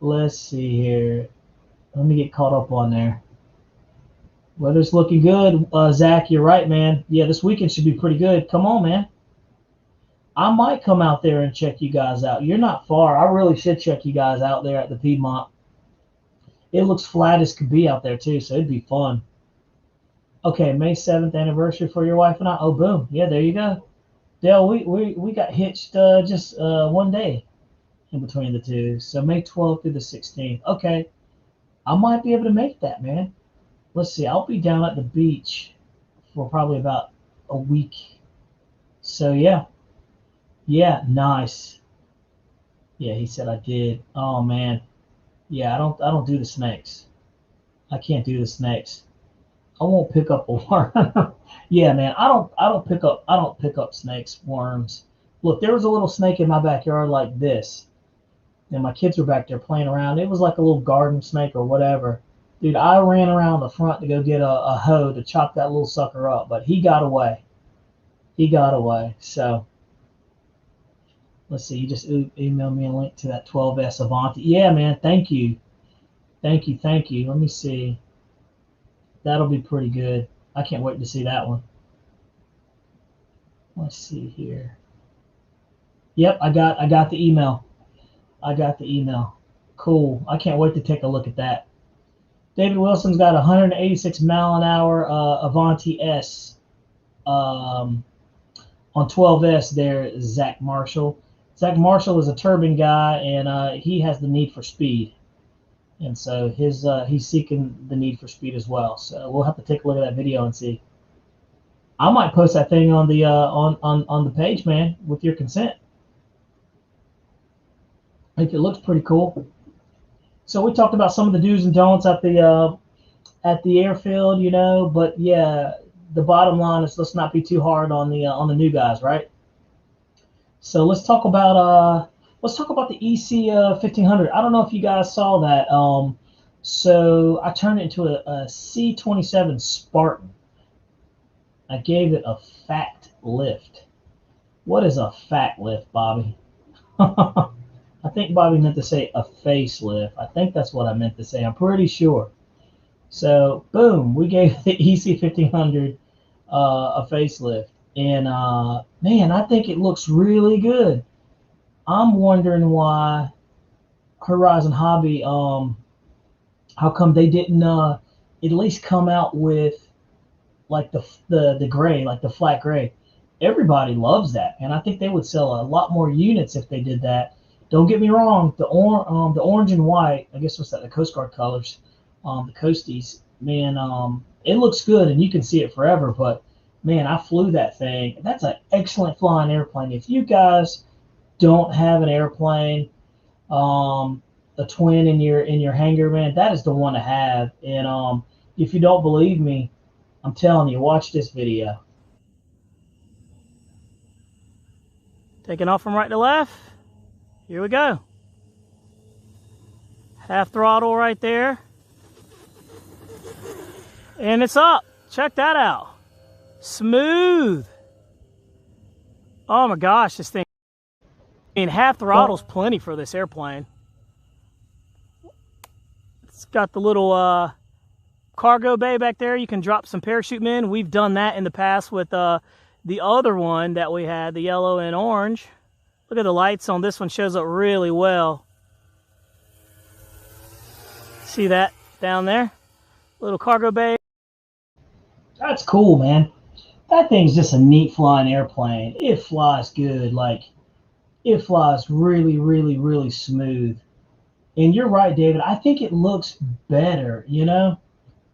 Let's see here. Let me get caught up on there. Weather's looking good. Zach, you're right, man. Yeah, this weekend should be pretty good. Come on, man. I might come out there and check you guys out. You're not far. I really should check you guys out there at the Piedmont. It looks flat as could be out there, too, so it'd be fun. Okay, May 7th anniversary for your wife and I. Oh, boom. Yeah, there you go. Dale, we got hitched just one day in between the two. So May 12th through the 16th. Okay, I might be able to make that, man. Let's see. I'll be down at the beach for probably about a week. So, yeah. Yeah, nice. Yeah, he said I did. Oh, man. Yeah, I don't do the snakes. I can't do the snakes. I won't pick up a worm. Yeah, man, I don't pick up snakes, worms. Look, there was a little snake in my backyard like this, and my kids were back there playing around. It was like a little garden snake or whatever. Dude, I ran around the front to go get a hoe to chop that little sucker up, but he got away. He got away. So let's see. You just emailed me a link to that 12S Avanti. Yeah, man. Thank you. Thank you. Thank you. Let me see. That'll be pretty good. I can't wait to see that one. Let's see here. Yep, I got the email. I got the email. Cool. I can't wait to take a look at that. David Wilson's got 186 mile an hour Avanti S on 12S there, Zach Marshall. Zach Marshall is a turbine guy, and he has the need for speed. And so he's seeking the need for speed as well. So we'll have to take a look at that video and see. I might post that thing on the on the page, man, with your consent. I think it looks pretty cool. So we talked about some of the do's and don'ts at the airfield, you know. But yeah, the bottom line is let's not be too hard on the new guys, right? So let's talk about the EC 1500. I don't know if you guys saw that. So I turned it into a C27 Spartan. I gave it a fact lift. What is a fact lift, Bobby? I think Bobby meant to say a facelift. I think that's what I meant to say. I'm pretty sure. So, boom, we gave the EC 1500 a facelift. And, man, I think it looks really good. I'm wondering why Horizon Hobby, how come they didn't at least come out with like the gray, like the flat gray. Everybody loves that, and I think they would sell a lot more units if they did that. Don't get me wrong, the orange and white, I guess what's that, the Coast Guard colors, the Coasties, man, it looks good and you can see it forever, but man, I flew that thing. That's an excellent flying airplane. If you guys don't have an airplane, a twin in your hangar, man, that is the one to have. And if you don't believe me, I'm telling you, watch this video. Taking off from right to left. Here we go. Half throttle right there. And it's up. Check that out. Smooth. Oh my gosh, this thing. I mean, half throttle's plenty for this airplane. It's got the little cargo bay back there. You can drop some parachute in. We've done that in the past with the other one that we had, the yellow and orange. Look at the lights on this one, shows up really well. See that down there? Little cargo bay. That's cool, man. That thing's just a neat flying airplane. It flies good. Like, it flies really, really, really smooth. And you're right, David. I think it looks better, you know?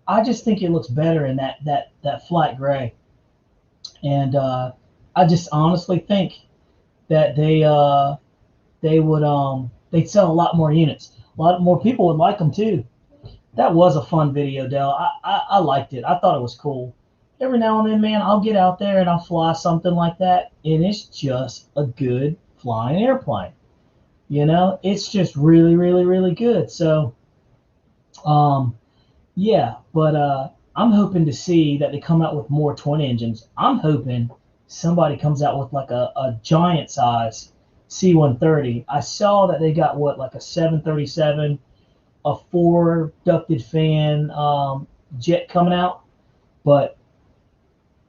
I just think it looks better in that flat gray. And I just honestly think that they'd sell a lot more units. A lot more people would like them too. That was a fun video, Dell. I liked it. I thought it was cool. every now and then, man, I'll get out there and I'll fly something like that, and it's just a good flying airplane. It's just really, really, really good. So, um, yeah, but I'm hoping to see that they come out with more twin engines. I'm hoping somebody comes out with like a giant size C-130. I saw that they got what, like a 737, a four ducted fan jet coming out, but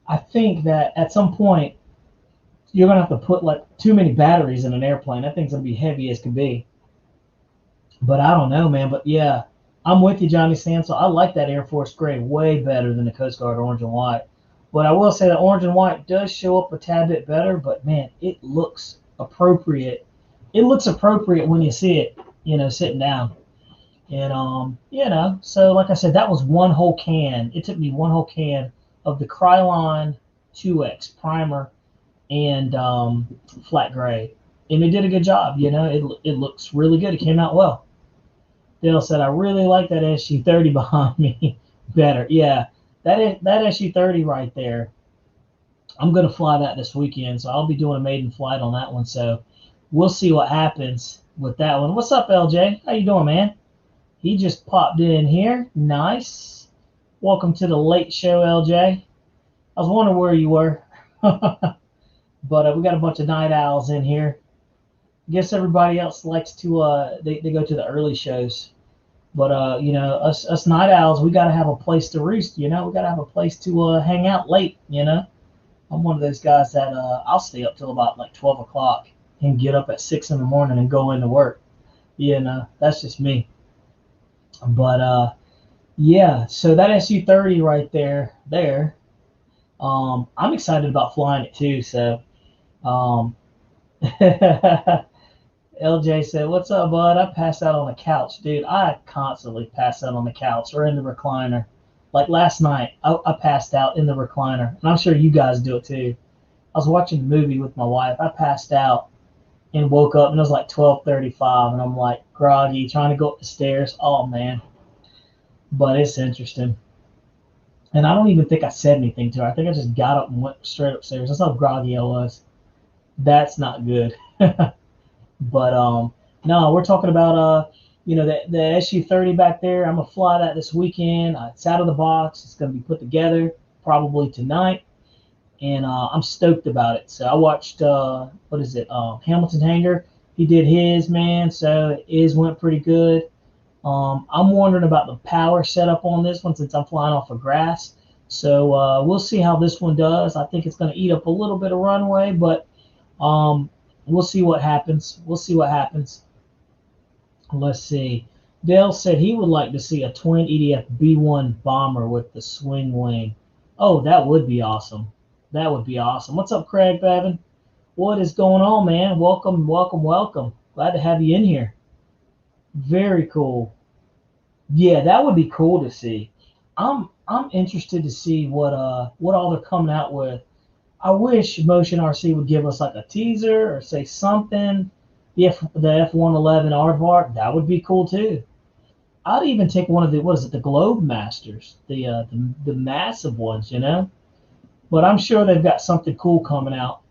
I think that at some point you're gonna have to put like too many batteries in an airplane. That thing's gonna be heavy as can be. But I don't know, man. But yeah, I'm with you, Johnny Stansel. I like that Air Force gray way better than the Coast Guard orange and white. But I will say that orange and white does show up a tad bit better. But man, it looks appropriate. It looks appropriate when you see it, sitting down. And so like I said, that was one whole can. It took me one whole can of the Krylon 2X primer and flat gray, and it did a good job. It looks really good. It came out well. Dale said, I really like that SU-30 behind me better. Yeah, that SU-30 right there. I'm going to fly that this weekend, so I'll be doing a maiden flight on that one. So we'll see what happens with that one. What's up, LJ? How you doing, man? He just popped in here. Nice. Welcome to the late show, LJ. I was wondering where you were. But we got a bunch of night owls in here. I guess everybody else likes to they go to the early shows. But us night owls, we got to have a place to roost. We got to have a place to hang out late. I'm one of those guys that I'll stay up till about like 12 o'clock and get up at 6 in the morning and go into work. That's just me. But yeah, so that SU-30 right there. I'm excited about flying it too. So, LJ said, "What's up, bud? I passed out on the couch, dude. I constantly pass out on the couch or in the recliner. Like last night, I passed out in the recliner, and I'm sure you guys do it too. I was watching a movie with my wife. I passed out and woke up, and it was like 12:35, and I'm like groggy, trying to go up the stairs. Oh man, but it's interesting. And I don't even think I said anything to her. I think I just got up and went straight upstairs. That's how groggy I was. That's not good." But no, we're talking about the SU-30 back there. I'm gonna fly that this weekend. It's out of the box. It's gonna be put together probably tonight, and I'm stoked about it. So I watched what is it? Hamilton Hanger. He did his, man. So his went pretty good. I'm wondering about the power setup on this one since I'm flying off of grass. So we'll see how this one does. I think it's going to eat up a little bit of runway, but we'll see what happens. Let's see. Dale said he would like to see a twin EDF B-1 bomber with the swing wing. Oh, that would be awesome. What's up, Craig Bevin? What is going on, man? Welcome. Glad to have you in here. Very cool. Yeah, that would be cool to see. I'm interested to see what all they're coming out with. I wish Motion RC would give us like a teaser or say something. The F111 aardvark, that would be cool too. I'd even take one of the Globe Masters, the massive ones, But I'm sure they've got something cool coming out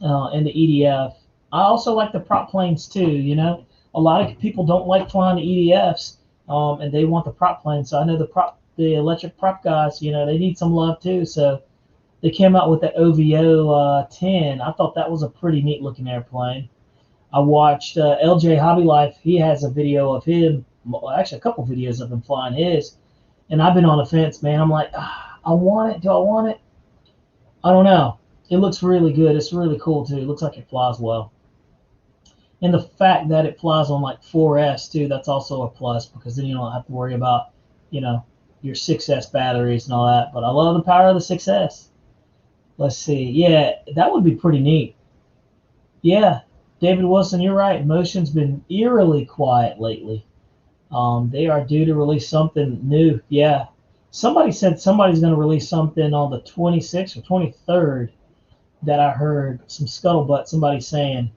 in the EDF. I also like the prop planes too, A lot of people don't like flying the EDFs, and they want the prop planes. So I know the electric prop guys, they need some love too. So they came out with the OVO 10. I thought that was a pretty neat looking airplane. I watched LJ Hobby Life. He has a video of him, actually a couple videos of him flying his, and I've been on the fence, man. I'm like, I want it. Do I want it? I don't know. It looks really good. It's really cool too. It looks like it flies well. And the fact that it flies on like 4S too, that's also a plus because then you don't have to worry about, your 6S batteries and all that. But I love the power of the 6S. Let's see. Yeah, that would be pretty neat. Yeah, David Wilson, you're right. Motion's been eerily quiet lately. They are due to release something new. Yeah. Somebody said somebody's going to release something on the 26th or 23rd that I heard some scuttlebutt somebody saying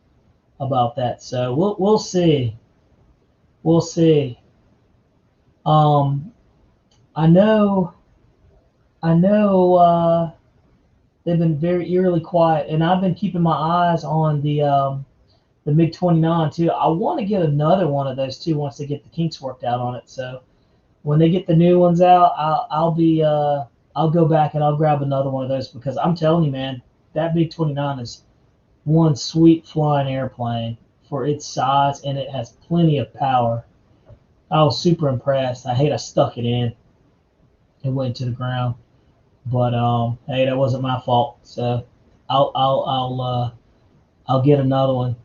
about that. So we'll see. I know I know they've been very eerily quiet, and I've been keeping my eyes on the MiG-29 too. I want to get another one of those too once they get the kinks worked out on it. So when they get the new ones out, I'll go back and I'll grab another one of those because I'm telling you, man, that MiG-29 is one sweet flying airplane for its size, and it has plenty of power. I was super impressed. I hate I stuck it in. It went to the ground, but hey, that wasn't my fault. So I'll get another one.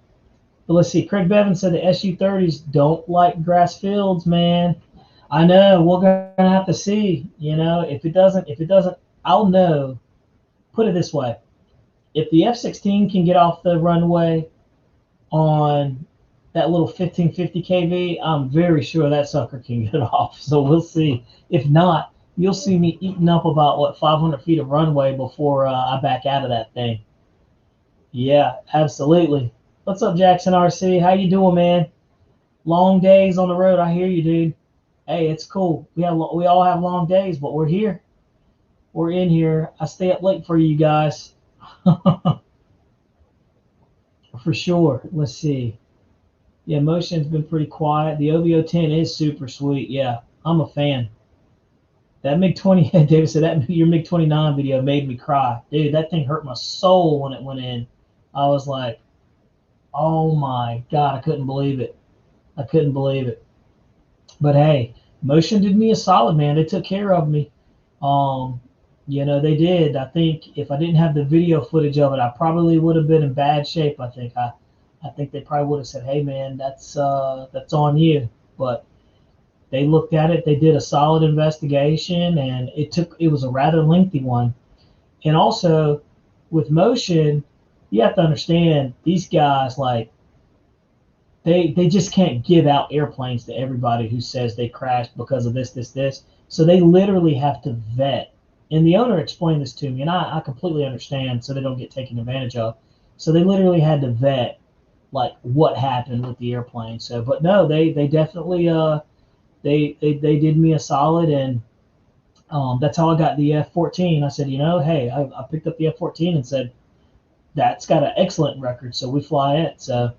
But let's see. Craig Bevan said the Su-30s don't like grass fields, man. I know. We're gonna have to see. You know, if it doesn't, I'll know. Put it this way: if the F-16 can get off the runway on that little 1550 kV, I'm very sure that sucker can get off. So we'll see. If not, you'll see me eating up about 500 feet of runway before I back out of that thing. Yeah, absolutely. What's up, Jackson RC? How you doing, man? Long days on the road. I hear you, dude. Hey, it's cool. We all have long days, but we're here. We're in here. I stay up late for you guys. For sure. Let's see. Yeah, motion's been pretty quiet. The OVO-10 is super sweet. Yeah, I'm a fan. That MiG-20, David said that your MiG-29 video made me cry. Dude, that thing hurt my soul when it went in. I was like, oh my God, I couldn't believe it. I couldn't believe it. But hey, motion did me a solid, man. They took care of me. They did. I think if I didn't have the video footage of it, I probably would have been in bad shape. I think they probably would have said, "Hey, man, that's on you." But they looked at it. They did a solid investigation, and it was a rather lengthy one. And also, with motion, you have to understand these guys they just can't give out airplanes to everybody who says they crashed because of this. So they literally have to vet. And the owner explained this to me, and I completely understand, so they don't get taken advantage of. So they literally had to vet what happened with the airplane. So, but no, they definitely they did me a solid, and that's how I got the F-14. I said, hey, I picked up the F-14 and said that's got an excellent record, so we fly it. So.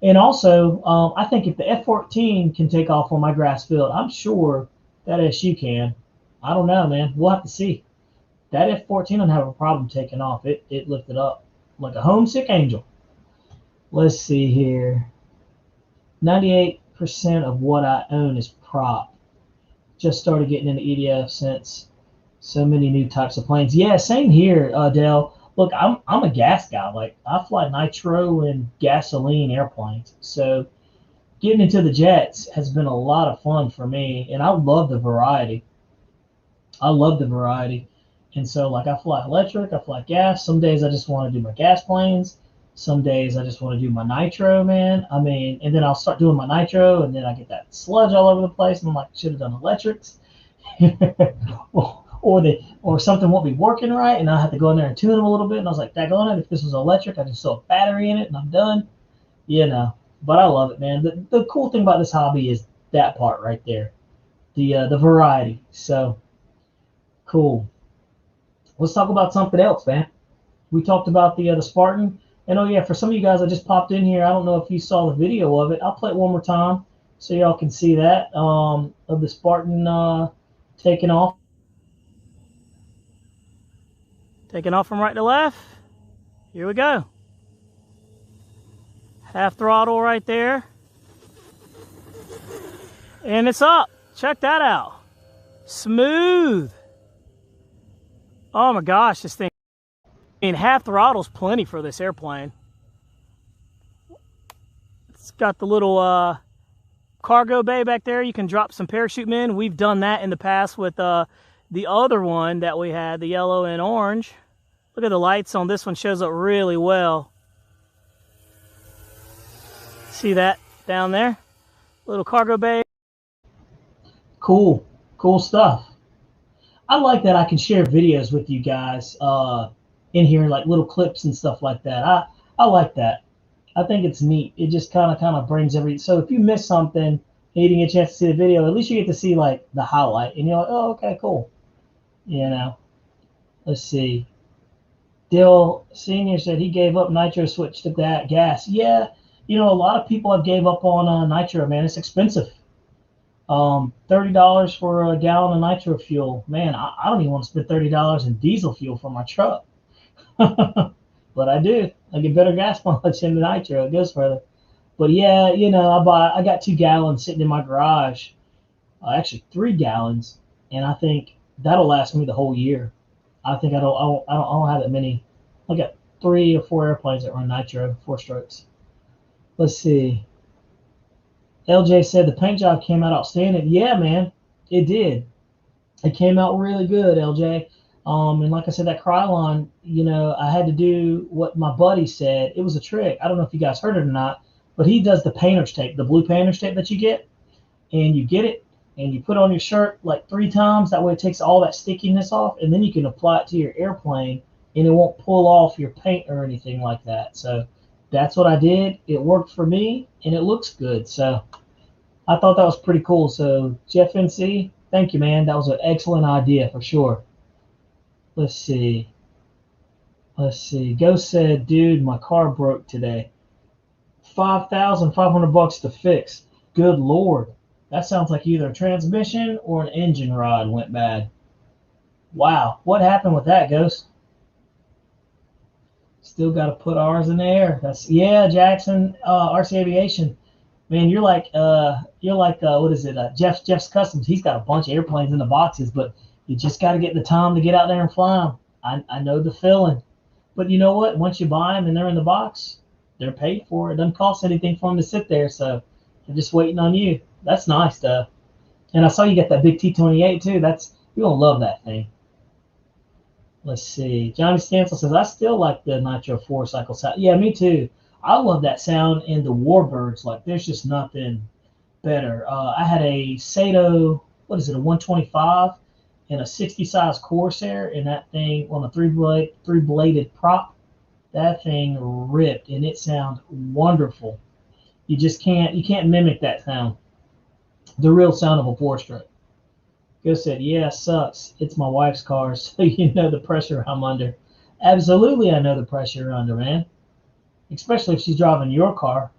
And also, I think if the F-14 can take off on my grass field, I'm sure that SU can. I don't know, man. We'll have to see. That F-14 don't have a problem taking off. It lifted up like a homesick angel. Let's see here. 98% of what I own is prop. Just started getting into EDF since so many new types of planes. Yeah, same here, Dell. Look, I'm a gas guy. Like I fly nitro and gasoline airplanes. So getting into the jets has been a lot of fun for me, and I love the variety. I love the variety. And so like I fly electric, I fly gas. Some days I just want to do my gas planes. Some days I just want to do my nitro, man. I mean, and then I'll start doing my nitro, and then I get that sludge all over the place, and I'm like, should have done electrics. or something won't be working right, and I have to go in there and tune them a little bit. And I was like, daggone it, if this was electric, I just throw a battery in it and I'm done. But I love it, man. The cool thing about this hobby is that part right there, the variety. So cool. Let's talk about something else, man. We talked about the Spartan, and oh yeah, for some of you guys that just popped in here, I don't know if you saw the video of it. I'll play it one more time so y'all can see that of the Spartan taking off. Taking off from right to left. Here we go. Half throttle right there. And it's up. Check that out. Smooth. Oh my gosh, this thing. I mean, half throttle's plenty for this airplane. It's got the little cargo bay back there. You can drop some parachute men. We've done that in the past with the other one that we had, the yellow and orange. Look at the lights on this one, shows up really well. See that down there? Little cargo bay. Cool stuff. I like that I can share videos with you guys in here, like little clips and stuff like that. I like that. I think it's neat. It just kind of brings so if you miss something, you didn't get a chance to see the video, at least you get to see like the highlight, and you're like, oh, okay, cool. You know, let's see. Dill Senior said he gave up nitro, switched to that gas. Yeah, a lot of people have gave up on nitro. Man, it's expensive. $30 for a gallon of nitro fuel. Man, I don't even want to spend $30 in diesel fuel for my truck. But I do. I get better gas mileage in the nitro. It goes further. But yeah, I got 2 gallons sitting in my garage. Actually 3 gallons, and I think that'll last me the whole year. I think I don't have that many. I got 3 or 4 airplanes that run nitro, 4 strokes. Let's see. LJ said the paint job came out outstanding. Yeah, man, it did. It came out really good, LJ. And like I said, that Krylon, I had to do what my buddy said. It was a trick. I don't know if you guys heard it or not, but he does the painter's tape, the blue painter's tape that you get, and you get it and you put it on your shirt like 3 times. That way it takes all that stickiness off, and then you can apply it to your airplane, and it won't pull off your paint or anything like that. So that's what I did. It worked for me, and it looks good. So I thought that was pretty cool. So Jeff NC, thank you, man. That was an excellent idea for sure. Let's see. Ghost said, dude, my car broke today. $5,500 to fix. Good Lord. That sounds like either a transmission or an engine rod went bad. Wow. What happened with that, Ghost? Still got to put ours in the air. Yeah, Jackson, RC Aviation. Man, you're like what is it? Jeff's Customs. He's got a bunch of airplanes in the boxes, but you just got to get the time to get out there and fly them. I know the feeling. But you know what? Once you buy them and they're in the box, they're paid for. It doesn't cost anything for them to sit there, so they're just waiting on you. That's nice, though. And I saw you got that big T28 too. You're gonna love that thing. Let's see. Johnny Stansel says I still like the Nitro 4-cycle sound. Yeah, me too. I love that sound in the Warbirds. Like there's just nothing better. I had a Sato, what is it, a 125 and a 60 size Corsair, and that thing on a three-bladed prop. That thing ripped, and it sounded wonderful. You can't mimic that sound. The real sound of a 4-stroke. Go said, yeah, sucks. It's my wife's car, so you know the pressure I'm under. Absolutely, I know the pressure you're under, man. Especially if she's driving your car.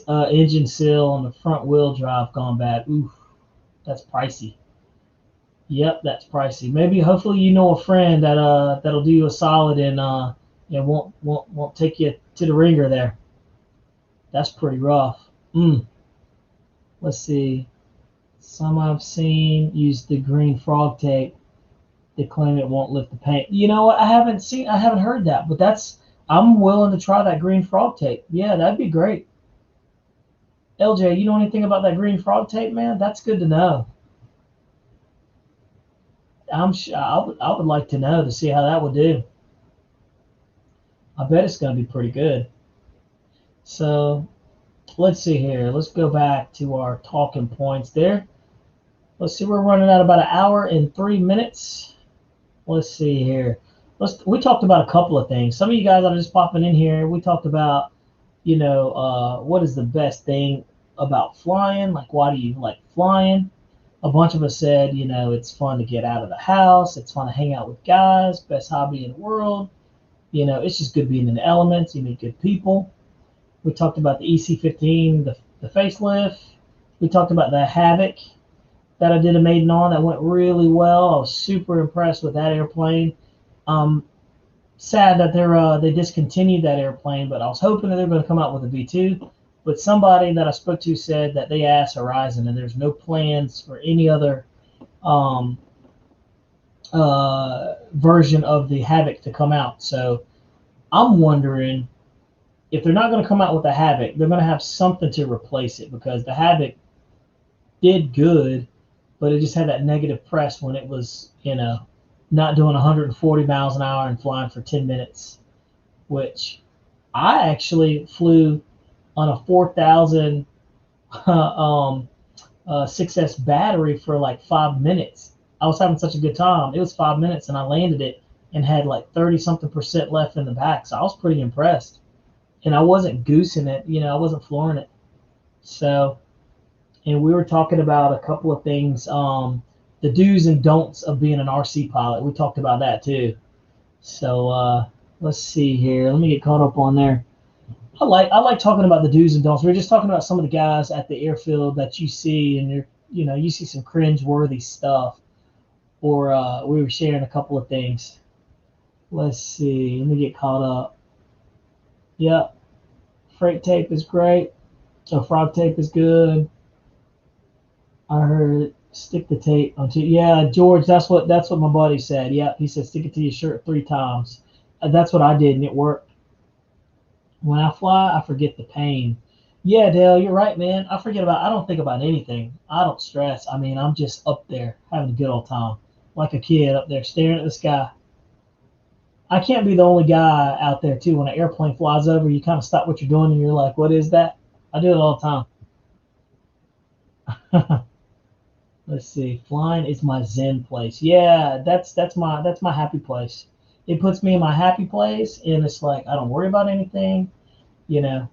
Engine seal and the front wheel drive gone bad. Oof, that's pricey. Yep, that's pricey. Maybe, hopefully, you know a friend that'll do you a solid and won't take you to the ringer there. That's pretty rough. Let's see. Some I've seen use the green frog tape. They claim it won't lift the paint. You know what? I haven't heard that, but I'm willing to try that green frog tape. Yeah, that'd be great. LJ, you know anything about that green frog tape, man? That's good to know. I would like to know to see how that would do. I bet it's going to be pretty good. So let's see here. Let's go back to our talking points there. Let's see. We're running at about 1 hour and 3 minutes. Let's see here. We talked about a couple of things. Some of you guys are just popping in here. We talked about, what is the best thing about flying? Like, why do you like flying? A bunch of us said, it's fun to get out of the house. It's fun to hang out with guys. Best hobby in the world. It's just good being in the elements. You meet good people. We talked about the EC-15, the facelift. We talked about the Havoc that I did a maiden on that went really well. I was super impressed with that airplane. Sad that they discontinued that airplane, but I was hoping that they were going to come out with a V2. But somebody that I spoke to said that they asked Horizon, and there's no plans for any other version of the Havoc to come out. So I'm wondering if they're not going to come out with the Havoc, they're going to have something to replace it, because the Havoc did good, but it just had that negative press when it was, not doing 140 miles an hour and flying for 10 minutes, which I actually flew on a 4,000 6S battery for like 5 minutes. I was having such a good time. It was 5 minutes, and I landed it and had like 30-something% left in the back. So I was pretty impressed. And I wasn't goosing it. I wasn't flooring it. So, and we were talking about a couple of things. The the do's and don'ts of being an RC pilot. We talked about that too. So let's see here. Let me get caught up on there. I like talking about the do's and don'ts. We are just talking about some of the guys at the airfield that you see, and you see some cringe-worthy stuff. Or we were sharing a couple of things. Let's see. Let me get caught up. Yep. Freight tape is great. So frog tape is good. I heard stick the tape onto. Yeah, George, that's what my buddy said. Yeah, he said stick it to your shirt 3 times. That's what I did, and it worked. When I fly, I forget the pain. Yeah, Dale, you're right, man. I don't think about anything. I don't stress. I mean, I'm just up there having a good old time, like a kid up there staring at the sky. I can't be the only guy out there too. When an airplane flies over, you kind of stop what you're doing and you're like, "What is that?" I do it all the time. Let's see. Flying is my zen place. Yeah, that's my happy place. It puts me in my happy place, and it's like I don't worry about anything. You know,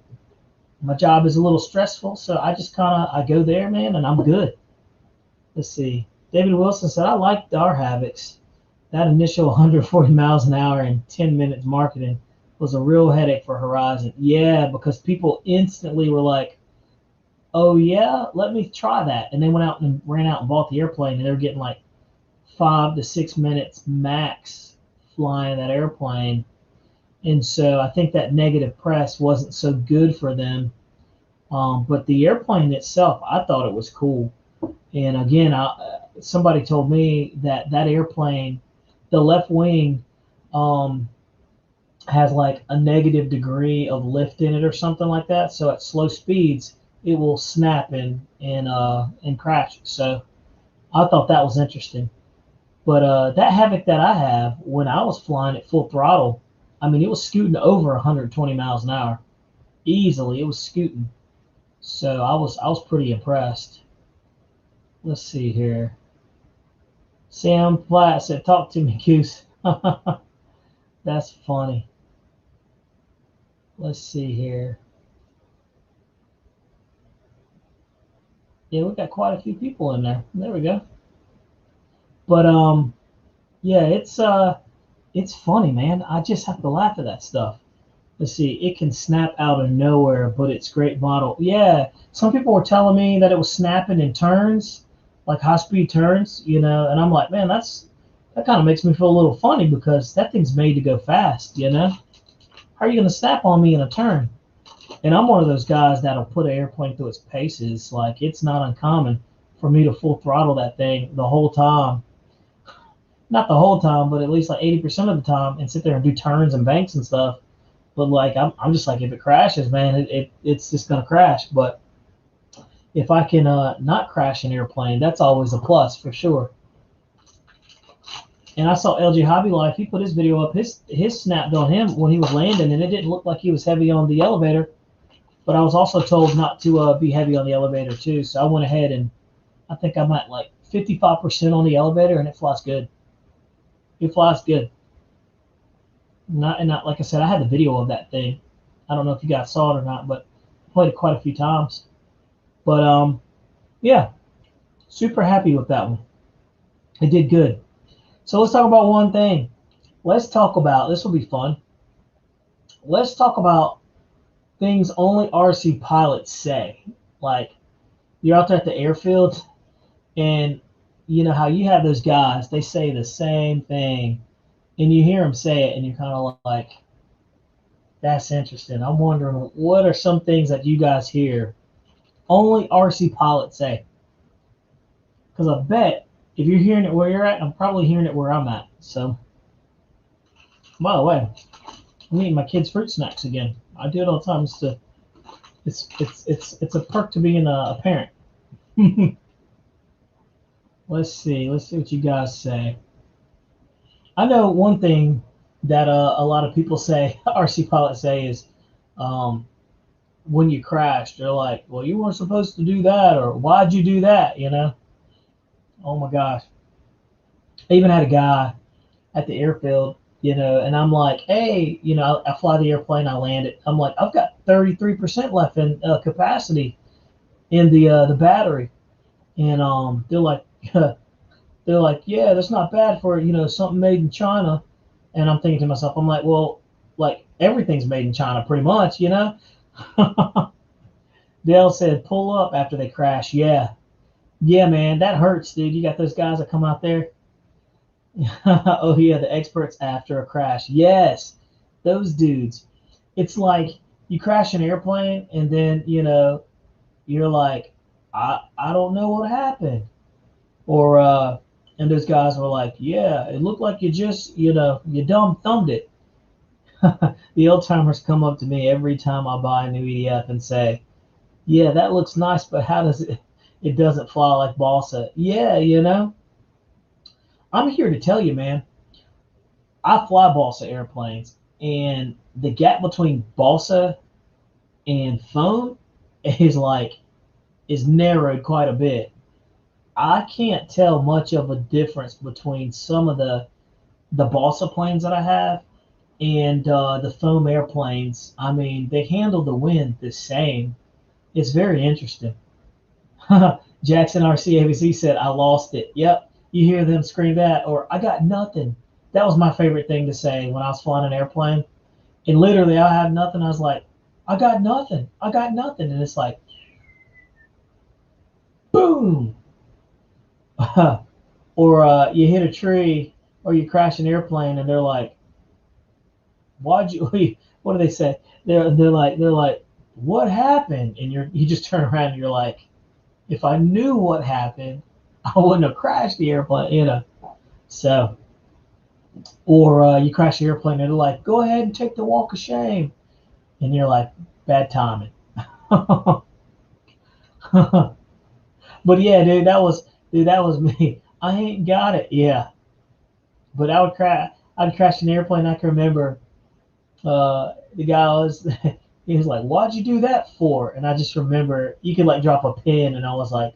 my job is a little stressful, so I just I go there, man, and I'm good. Let's see. David Wilson said, "I liked our Havocs. That initial 140 miles an hour and 10 minutes marketing was a real headache for Horizon." Yeah, because people instantly were like, "Oh yeah, let me try that," and they went out and ran out and bought the airplane, and they were getting like 5 to 6 minutes max flying that airplane. And so I think that negative press wasn't so good for them. But the airplane itself, I thought it was cool. And again, somebody told me that airplane, the left wing, has like a negative degree of lift in it or something like that. So at slow speeds, it will snap and crash. So I thought that was interesting. But that Havoc that I have, when I was flying at full throttle, I mean, it was scooting over 120 miles an hour easily. It was scooting. So I was pretty impressed. Let's see here. Sam Platt said, "Talk to me, Goose." That's funny. Let's see here. Yeah, we got quite a few people in there. There we go. But yeah, it's funny, man. I just have to laugh at that stuff. Let's see, it can snap out of nowhere, but it's great model. Yeah, some people were telling me that it was snapping in turns, like high-speed turns, and I'm like, man, that kind of makes me feel a little funny because that thing's made to go fast, How are you going to snap on me in a turn? And I'm one of those guys that'll put an airplane through its paces. Like, it's not uncommon for me to full throttle that thing the whole time. Not the whole time, but at least like 80% of the time, and sit there and do turns and banks and stuff. But like I'm just like, if it crashes, man, it's just gonna crash. But if I can not crash an airplane, that's always a plus for sure. And I saw LG Hobby Life. He put his video up. His snapped on him when he was landing, and it didn't look like he was heavy on the elevator. But I was also told not to be heavy on the elevator too. So I went ahead and I think I'm at like 55% on the elevator, and it flies good. It flies good. Not like I said, I had the video of that thing. I don't know if you guys saw it or not, but I played it quite a few times. But yeah, super happy with that one. It did good. So let's talk about one thing. Let's talk about, this will be fun. Let's talk about things only RC pilots say. Like, you're out there at the airfield, and you know how you have those guys, they say the same thing. And you hear them say it, and you're kind of like, that's interesting. I'm wondering, what are some things that you guys hear only RC pilots say? Because I bet if you're hearing it where you're at, I'm probably hearing it where I'm at. So, by the way, I'm eating my kids' fruit snacks again. I do it all the time. It's a perk to being a parent. Let's see what you guys say. I know one thing that a lot of people say, RC pilots say, is when you crash, they're like, well, you weren't supposed to do that, or why'd you do that, Oh my gosh. I even had a guy at the airfield, and I'm like, hey, I fly the airplane, I land it. I'm like, I've got 33% left in capacity in the battery. And they're like, they're like, yeah, that's not bad for, something made in China. And I'm thinking to myself, I'm like, well, like everything's made in China pretty much, Dale said, pull up after they crash. Yeah. Yeah, man, that hurts, dude. You got those guys that come out there. Oh, yeah, the experts after a crash. Yes, those dudes. It's like you crash an airplane and then, you're like, I don't know what happened. Or, and those guys were like, yeah, it looked like you just, you dumb thumbed it. The old timers come up to me every time I buy a new EDF and say, yeah, that looks nice, but how does it doesn't fly like balsa? Yeah, I'm here to tell you, man, I fly balsa airplanes, and the gap between balsa and foam is narrowed quite a bit. I can't tell much of a difference between some of the balsa planes that I have and the foam airplanes. I mean, they handle the wind the same. It's very interesting. Jackson RCABC said, I lost it. Yep. You hear them scream that, or I got nothing. That was my favorite thing to say when I was flying an airplane. And literally, I had nothing. I was like, I got nothing. I got nothing. And it's like, boom. Or you hit a tree or you crash an airplane and they're like, why'd you, what do they say? They're like, what happened? And you just turn around and you're like, if I knew what happened, I wouldn't have crashed the airplane. So, or you crash the airplane and they're like, go ahead and take the walk of shame. And you're like, bad timing. But yeah, dude, that was me. I ain't got it. Yeah. But I'd crash an airplane. I can remember the guy was, he was like, why'd you do that for? And I just remember you could like drop a pin and I was like,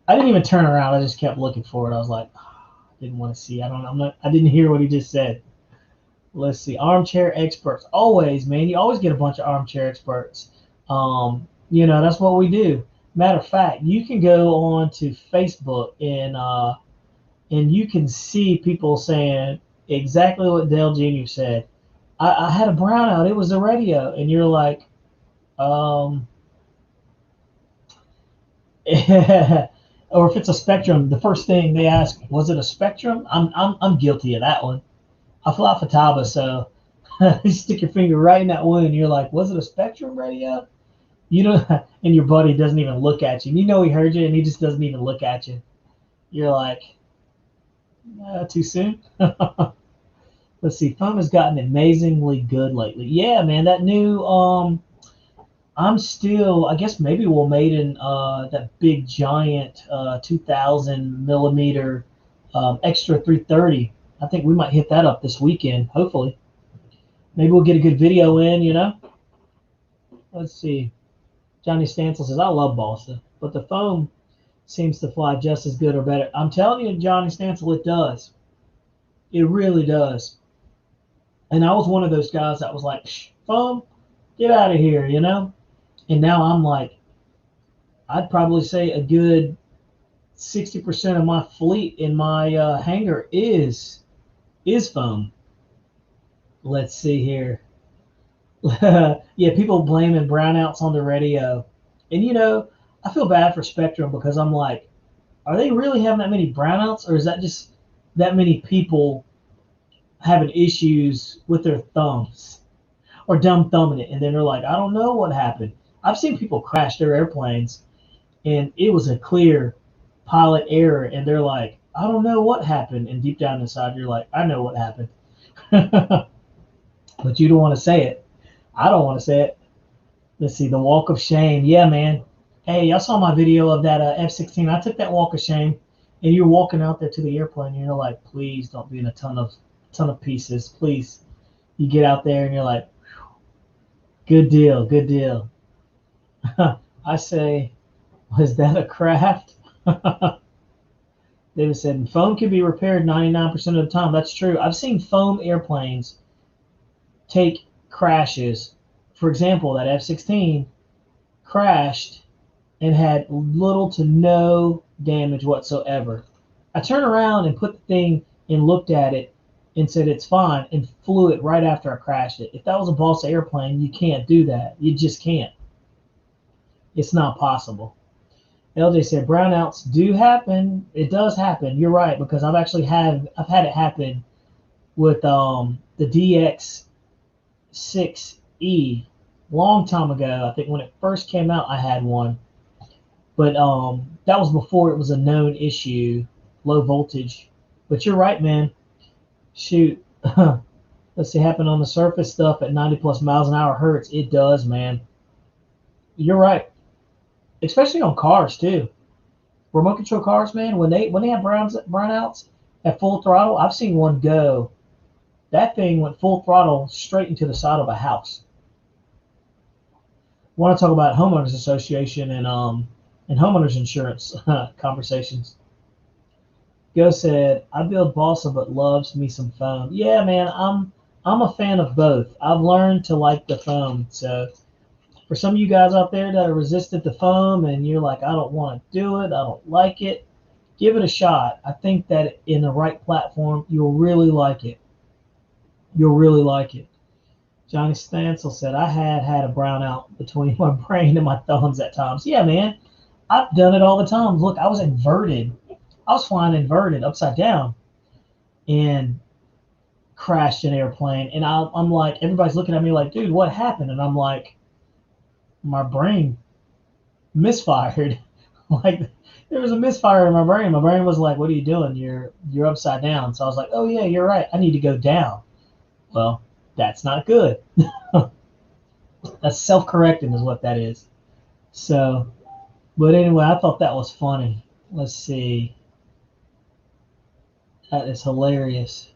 I didn't even turn around. I just kept looking for it. I was like, oh, I didn't want to see. I didn't hear what he just said. Let's see. Armchair experts. Always, man. You always get a bunch of armchair experts. That's what we do. Matter of fact, you can go on to Facebook and you can see people saying exactly what Dale Jr. said. I had a brownout. It was a radio, and you're like, or if it's a Spectrum, the first thing they ask, was it a Spectrum? I'm guilty of that one. I fly Fataba, so you stick your finger right in that wound, and you're like, was it a Spectrum radio? And your buddy doesn't even look at you. And he heard you, and he just doesn't even look at you. You're like, too soon. Let's see. Foam has gotten amazingly good lately. Yeah, man. That new I'm still, I guess maybe we'll Maiden that big giant 2,000 millimeter extra 330. I think we might hit that up this weekend. Hopefully, maybe we'll get a good video in. Let's see. Johnny Stansel says, I love balsa, but the foam seems to fly just as good or better. I'm telling you, Johnny Stansel, it does. It really does. And I was one of those guys that was like, foam, get out of here, And now I'm like, I'd probably say a good 60% of my fleet in my hangar is foam. Let's see here. Yeah, people blaming brownouts on the radio. And I feel bad for Spectrum because I'm like, are they really having that many brownouts, or is that just that many people having issues with their thumbs or dumb thumbing it? And then they're like, I don't know what happened. I've seen people crash their airplanes and it was a clear pilot error, and they're like, I don't know what happened. And deep down inside, you're like, I know what happened. But you don't want to say it. I don't want to say it. Let's see, the walk of shame. Yeah, man. Hey, y'all saw my video of that F-16. I took that walk of shame, and you're walking out there to the airplane, and you're like, please don't be in a ton of pieces. Please. You get out there, and you're like, good deal, good deal. I say, was that a craft? David said, foam can be repaired 99% of the time. That's true. I've seen foam airplanes take crashes. For example, that F-16 crashed and had little to no damage whatsoever. I turned around and put the thing and looked at it and said it's fine and flew it right after I crashed it. If that was a Balsa airplane, you can't do that. You just can't. It's not possible. LJ said brownouts do happen. It does happen. You're right, because I've had it happen with the DX6E long time ago. I think when it first came out, I had one, but that was before it was a known issue, low voltage. But you're right, man. Shoot, let's see, happen on the surface stuff at 90 plus miles an hour hurts. It does, man. You're right, especially on cars too. Remote control cars, man. When they have brownouts at full throttle, I've seen one go. That thing went full throttle straight into the side of a house. I want to talk about homeowners association and homeowners insurance conversations. Go said, I build balsa but loves me some foam. Yeah, man, I'm a fan of both. I've learned to like the foam. So for some of you guys out there that are resistant to foam and you're like, I don't want to do it, I don't like it, give it a shot. I think that in the right platform, you'll really like it. You'll really like it. Johnny Stansel said, I had a brownout between my brain and my thumbs at times. Yeah, man, I've done it all the time. Look, I was inverted. I was flying inverted, upside down, and crashed an airplane. And I'm like, everybody's looking at me like, dude, what happened? And I'm like, my brain misfired. Like, there was a misfire in my brain. My brain was like, what are you doing? You're upside down. So I was like, oh yeah, you're right. I need to go down. Well, that's not good. That's self-correcting is what that is. So, but anyway, I thought that was funny. Let's see. That is hilarious.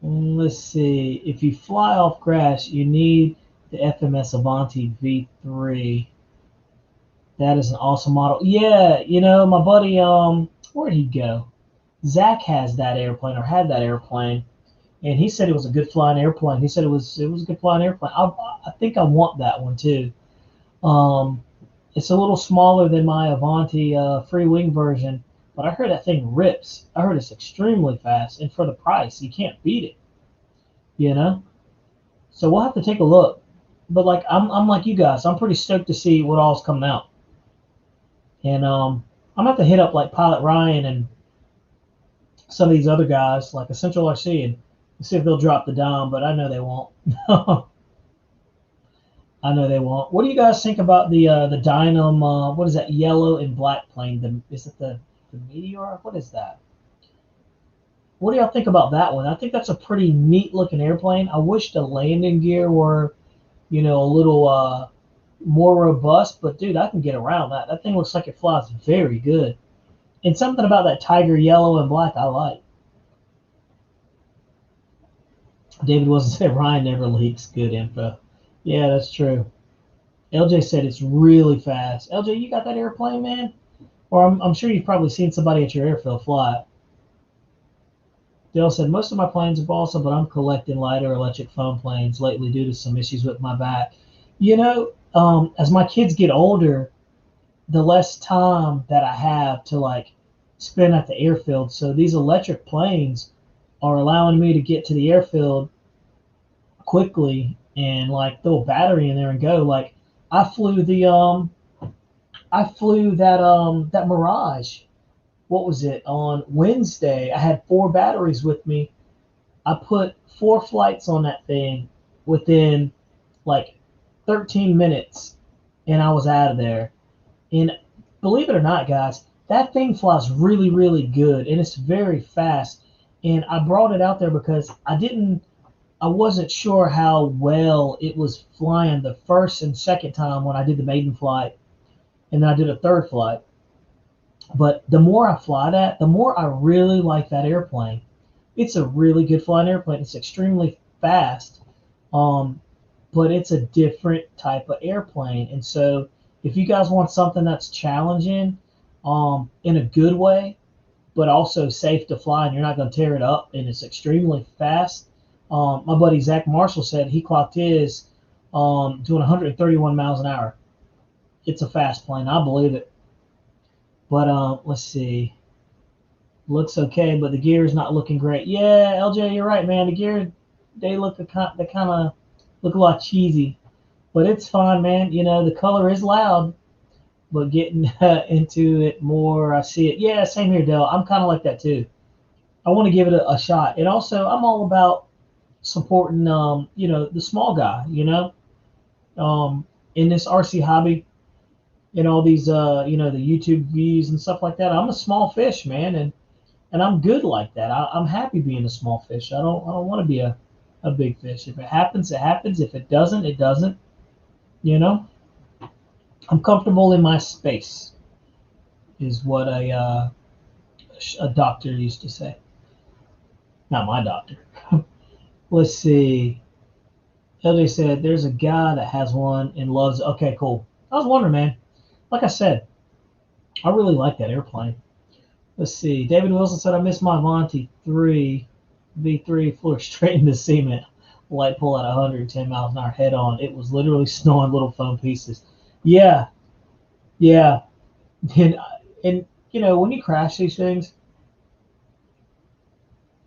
Let's see. If you fly off grass, you need the FMS Avanti V3. That is an awesome model. Yeah, my buddy, where'd he go? Zach has that airplane or had that airplane, and he said it was a good flying airplane. He said it was a good flying airplane. I think I want that one too. It's a little smaller than my Avanti Freewing version, but I heard that thing rips. I heard it's extremely fast, and for the price, you can't beat it. So we'll have to take a look. But like I'm like you guys, I'm pretty stoked to see what all's coming out. And I'm gonna have to hit up like Pilot Ryan and some of these other guys like Essential RC and see if they'll drop the dime, but I know they won't. I know they won't. What do you guys think about the Dynam? What is that yellow and black plane? Is it the Meteor? What is that? What do y'all think about that one? I think that's a pretty neat looking airplane. I wish the landing gear were, a little more robust, but dude, I can get around that. That thing looks like it flies very good. And something about that tiger yellow and black I like. David Wilson said Ryan never leaks good info. Yeah, that's true. LJ said it's really fast. LJ, you got that airplane, man? Or I'm sure you've probably seen somebody at your airfield fly it. Dale said, most of my planes are balsa, but I'm collecting lighter electric foam planes lately due to some issues with my back. As my kids get older, the less time that I have to like spend at the airfield. So these electric planes are allowing me to get to the airfield quickly and like throw a battery in there and go. Like I flew that Mirage. What was it, on Wednesday? I had 4 batteries with me. I put 4 flights on that thing within like 13 minutes, and I was out of there. And believe it or not, guys, that thing flies really, really good, and it's very fast. And I brought it out there because I wasn't sure how well it was flying the first and second time when I did the maiden flight, and then I did a third flight. But the more I fly that, the more I really like that airplane. It's a really good flying airplane. It's extremely fast, but it's a different type of airplane. And so if you guys want something that's challenging in a good way, but also safe to fly and you're not going to tear it up and it's extremely fast, my buddy Zach Marshall said he clocked his doing 131 miles an hour. It's a fast plane. I believe it. But let's see. Looks okay, but the gear is not looking great. Yeah, LJ, you're right, man. The gear, they kind of look a lot cheesy, but it's fine, man. You know, the color is loud, but getting into it more, I see it. Yeah, same here, Dell. I'm kind of like that too. I want to give it a shot, and also I'm all about supporting, you know, the small guy. You know, in this RC hobby and all these, you know, the YouTube views and stuff like that. I'm a small fish, man, and I'm good like that. I'm happy being a small fish. I don't want to be a big fish. If it happens, it happens. If it doesn't, it doesn't. You know, I'm comfortable in my space, is what a doctor used to say. Not my doctor. Let's see. LJ said there's a guy that has one and loves it. Okay, cool. I was wondering, man. Like I said, I really like that airplane. Let's see. David Wilson said I missed my Monty 3 V3 flew straight into cement. Light pull at 110 miles an hour head on. It was literally snowing little foam pieces. Yeah, yeah. And you know, when you crash these things,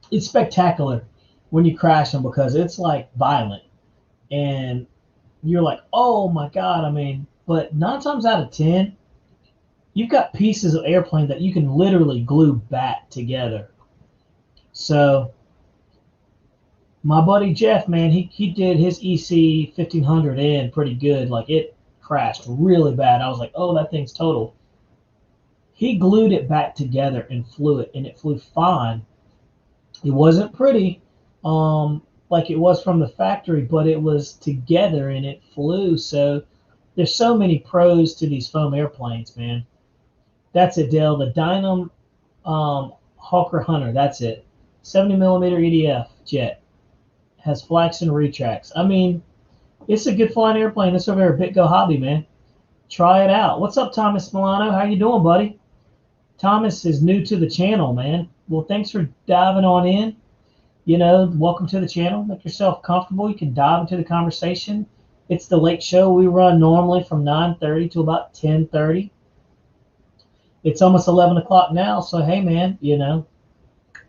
it's spectacular when you crash them because it's like violent. And you're like, oh my God. I mean, but 9 times out of 10, you've got pieces of airplane that you can literally glue back together. So my buddy Jeff, man, he did his EC 1500 in pretty good. Like it crashed really bad. I was like, oh, that thing's total. He glued it back together and flew it, and it flew fine. It wasn't pretty, like it was from the factory, but it was together and it flew. So there's so many pros to these foam airplanes, man. That's it, Dale. The Dynam Hawker Hunter. That's it. 70 millimeter EDF jet. Has flax and retracts. I mean, it's a good flying airplane. This over here at BitGo Hobby, man. Try it out. What's up, Thomas Milano? How you doing, buddy? Thomas is new to the channel, man. Well, thanks for diving on in. You know, welcome to the channel. Make yourself comfortable. You can dive into the conversation. It's the late show. We run normally from 9:30 to about 10:30. It's almost 11 o'clock now, so hey, man, you know,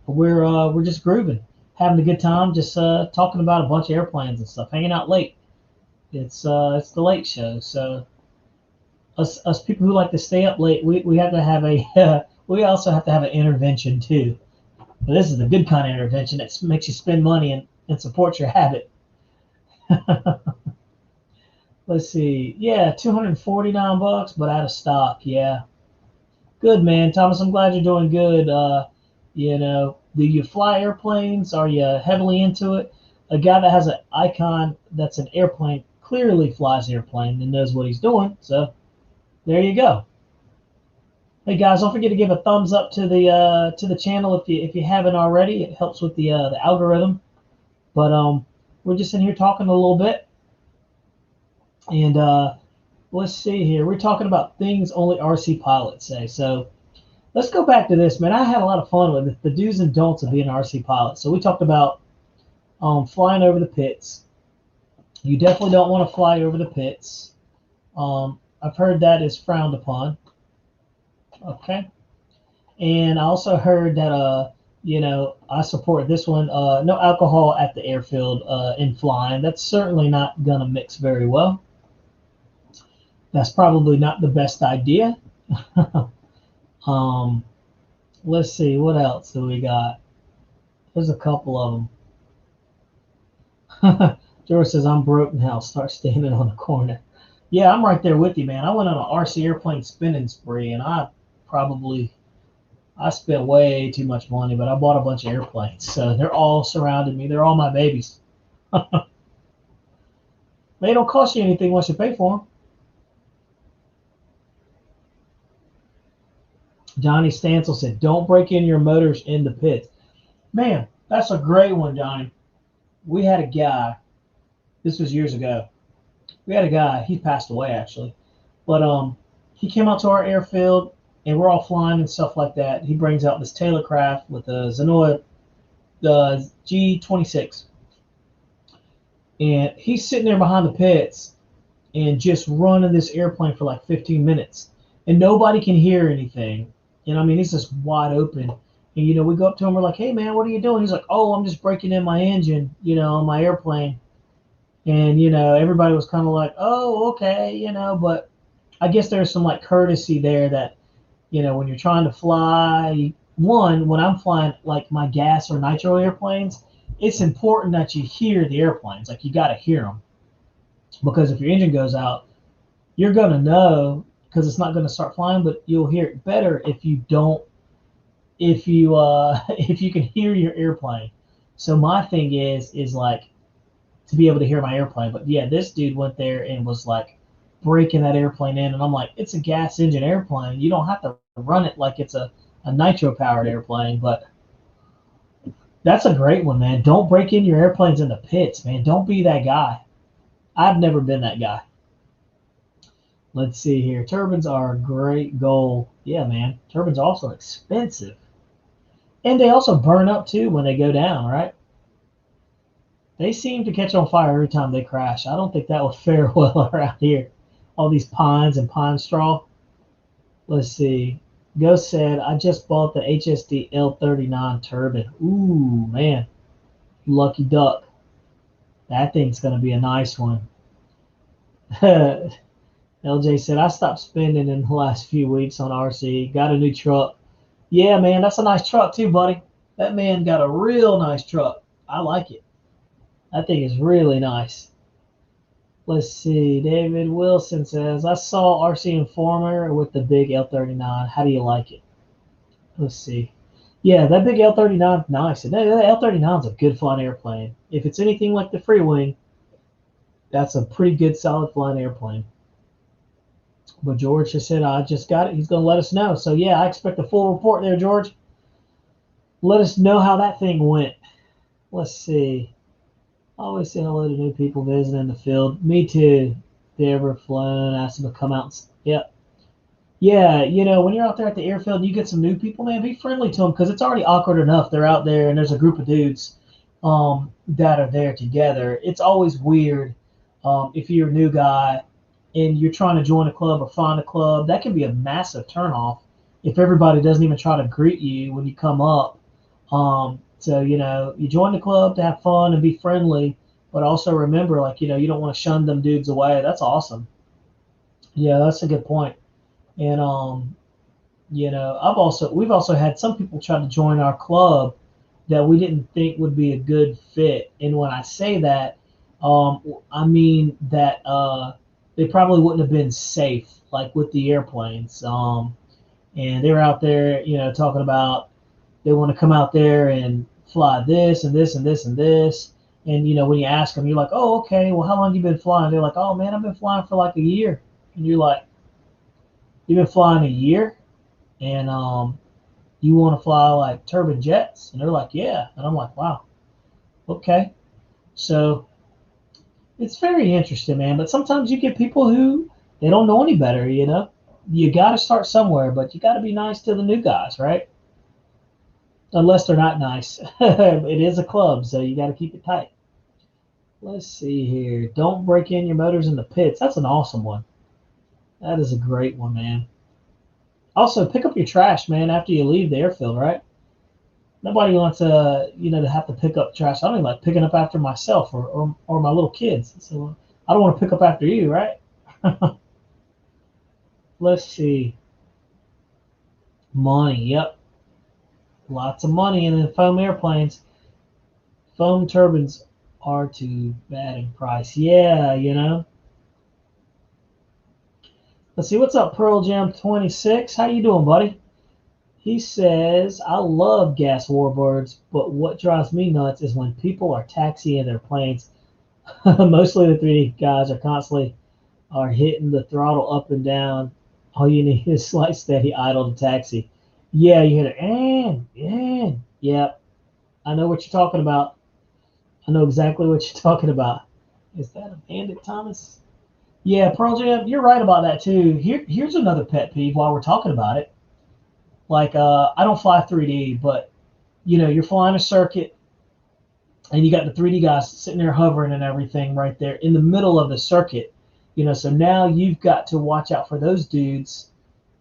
we're just grooving, having a good time, just talking about a bunch of airplanes and stuff, hanging out late. It's the late show, so us people who like to stay up late, we have to have a we also have to have an intervention too. But this is the good kind of intervention that makes you spend money and support your habit. Let's see. Yeah, $249, but out of stock. Yeah. Good, man. Thomas, I'm glad you're doing good. You know, do you fly airplanes? Are you heavily into it? A guy that has an icon that's an airplane clearly flies an airplane and knows what he's doing. So there you go. Hey guys, don't forget to give a thumbs up to the channel if you haven't already. It helps with the algorithm. But we're just in here talking a little bit, and let's see here. We're talking about things only RC pilots say. So let's go back to this, man. I had a lot of fun with it, the do's and don'ts of being an RC pilot. So we talked about flying over the pits. You definitely don't want to fly over the pits. I've heard that is frowned upon. Okay. And I also heard that, you know, I support this one. No alcohol at the airfield in flying. That's certainly not going to mix very well. That's probably not the best idea. Let's see. What else do we got? There's a couple of them. George says, I'm broke now. Start standing on the corner. Yeah, I'm right there with you, man. I went on an RC airplane spinning spree, and I spent way too much money, but I bought a bunch of airplanes. So they're all surrounding me. They're all my babies. They don't cost you anything once you pay for them. Johnny Stansel said, don't break in your motors in the pits. Man, that's a great one, Johnny. We had a guy, this was years ago. We had a guy, he passed away actually, but he came out to our airfield and we're all flying and stuff like that. He brings out this Taylor craft with a Zenoa G26. And he's sitting there behind the pits and just running this airplane for like 15 minutes. And nobody can hear anything. You know, I mean, it's just wide open. And, we go up to him, we're like, hey, man, what are you doing? He's like, oh, I'm just breaking in my engine, on my airplane. And, everybody was kind of like, oh, okay, but I guess there's some like courtesy there that, when you're trying to fly, when I'm flying like my gas or nitro airplanes, it's important that you hear the airplanes. Like you got to hear them because if your engine goes out, you're going to know because it's not going to start flying, but you'll hear it better if you don't, if you, if you can hear your airplane. So my thing is like to be able to hear my airplane. But yeah, this dude went there and was like breaking that airplane in. And I'm like, it's a gas engine airplane. You don't have to run it like it's a nitro powered airplane. But that's a great one, man. Don't break in your airplanes in the pits, man. Don't be that guy. I've never been that guy. Let's see here. Turbines are a great goal. Yeah, man. Turbines are also expensive. And they also burn up too when they go down, right? They seem to catch on fire every time they crash. I don't think that would fare well around here. All these pines and pine straw. Let's see. Ghost said, I just bought the HSD L39 turbine. Ooh, man. Lucky duck. That thing's going to be a nice one. LJ said, I stopped spending in the last few weeks on RC. Got a new truck. Yeah, man, that's a nice truck too, buddy. That man got a real nice truck. I like it. That thing is really nice. Let's see. David Wilson says, I saw RC Informer with the big L39. How do you like it? Let's see. Yeah, that big L39 is nice. And that L39 is a good flying airplane. If it's anything like the Freewing, that's a pretty good solid flying airplane. But George just said, I just got it. He's going to let us know. So, yeah, I expect a full report there, George. Let us know how that thing went. Let's see. Always say hello to new people visiting the field. Me too. If they ever flown, ask them to come out. Yep. Yeah, when you're out there at the airfield and you get some new people, man, be friendly to them because it's already awkward enough. They're out there and there's a group of dudes that are there together. It's always weird if you're a new guy and you're trying to join a club or find a club. That can be a massive turnoff if everybody doesn't even try to greet you when you come up. So, you join the club to have fun and be friendly, but also remember, like, you don't want to shun them dudes away. That's awesome. Yeah, that's a good point. And, we've also had some people try to join our club that we didn't think would be a good fit. And when I say that, I mean that they probably wouldn't have been safe, like with the airplanes. And they were out there, talking about they want to come out there and fly this and this and this and this. And, when you ask them, you're like, oh, okay, well, how long have you been flying? They're like, oh, man, I've been flying for like a year. And you're like, you've been flying a year? And you want to fly like turbine jets? And they're like, yeah. And I'm like, wow, okay. So it's very interesting, man. But sometimes you get people who they don't know any better, You got to start somewhere, but you got to be nice to the new guys, right? Unless they're not nice. It is a club, so you got to keep it tight. Let's see here. Don't break in your motors in the pits. That's an awesome one. That is a great one, man. Also, pick up your trash, man, after you leave the airfield, right? Nobody wants to have to pick up trash. I don't even like picking up after myself or my little kids. So I don't want to pick up after you, right? Let's see. Money, yep. Lots of money in the foam airplanes. Foam turbines are too bad in price. Yeah, Let's see, what's up, Pearl Jam 26? How you doing, buddy? He says, I love gas warbirds, but what drives me nuts is when people are taxiing their planes. Mostly the 3D guys are hitting the throttle up and down. All you need is slight steady idle to taxi. Yeah, you hit it. Yep. I know what you're talking about. I know exactly what you're talking about. Is that a Bandit, Thomas? Yeah, Pearl Jam, you're right about that too. Here's another pet peeve while we're talking about it. Like, I don't fly 3D, but you're flying a circuit and you got the 3D guys sitting there hovering and everything right there in the middle of the circuit. So now you've got to watch out for those dudes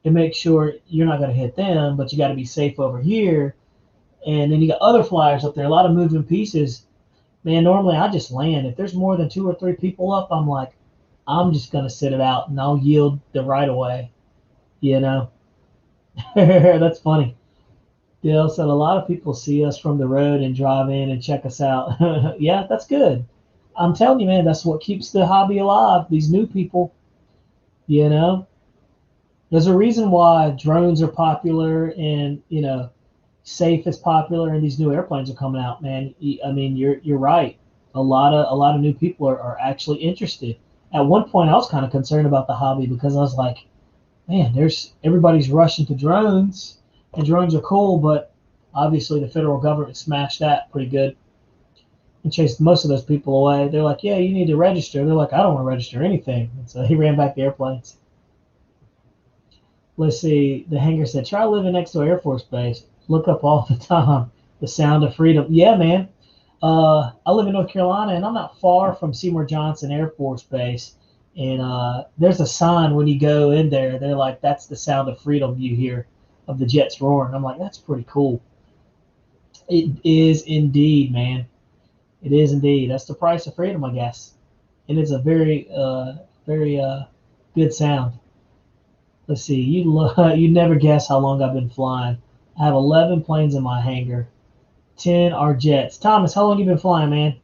and make sure you're not going to hit them, but you got to be safe over here. And then you got other flyers up there, a lot of moving pieces. Man, normally I just land. If there's more than 2 or 3 people up, I'm like, I'm just going to sit it out and I'll yield the right of way, you know? That's funny. Dale said a lot of people see us from the road and drive in and check us out. Yeah, that's good. I'm telling you, man, that's what keeps the hobby alive. These new people, you know? There's a reason why drones are popular and, safe is popular and these new airplanes are coming out, man. I mean, you're right. A lot of new people are actually interested. At one point, I was kind of concerned about the hobby because I was like, man, there's everybody's rushing to drones, and drones are cool, but obviously the federal government smashed that pretty good and chased most of those people away. They're like, yeah, you need to register. They're like, I don't want to register anything. And so he ran back the airplanes. Let's see. The hanger said, try living next to an Air Force base. Look up all the time. The sound of freedom. Yeah, man. I live in North Carolina, and I'm not far from Seymour Johnson Air Force Base. And there's a sign when you go in there. They're like, that's the sound of freedom you hear of the jets roaring. I'm like, that's pretty cool. It is indeed, man. It is indeed. That's the price of freedom, I guess. And it's a very good sound. Let's see. You never guess how long I've been flying. I have 11 planes in my hangar. 10 are jets. Thomas, how long you been flying, man?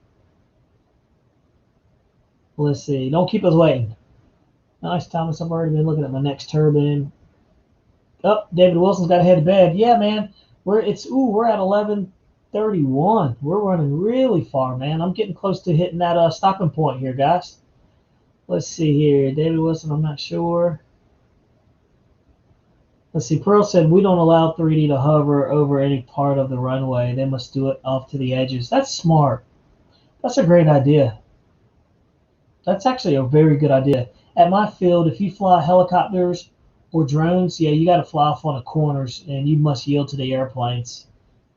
Let's see. Don't keep us waiting. Nice, Thomas. I've already been looking at my next turbine. Oh, David Wilson's got to head to bed. Yeah, man. We're at 11:31. We're running really far, man. I'm getting close to hitting that stopping point here, guys. Let's see here. David Wilson, I'm not sure. Let's see. Pearl said we don't allow 3D to hover over any part of the runway. They must do it off to the edges. That's smart. That's a great idea. That's actually a very good idea. At my field, if you fly helicopters or drones, yeah, you got to fly off on the corners, and you must yield to the airplanes.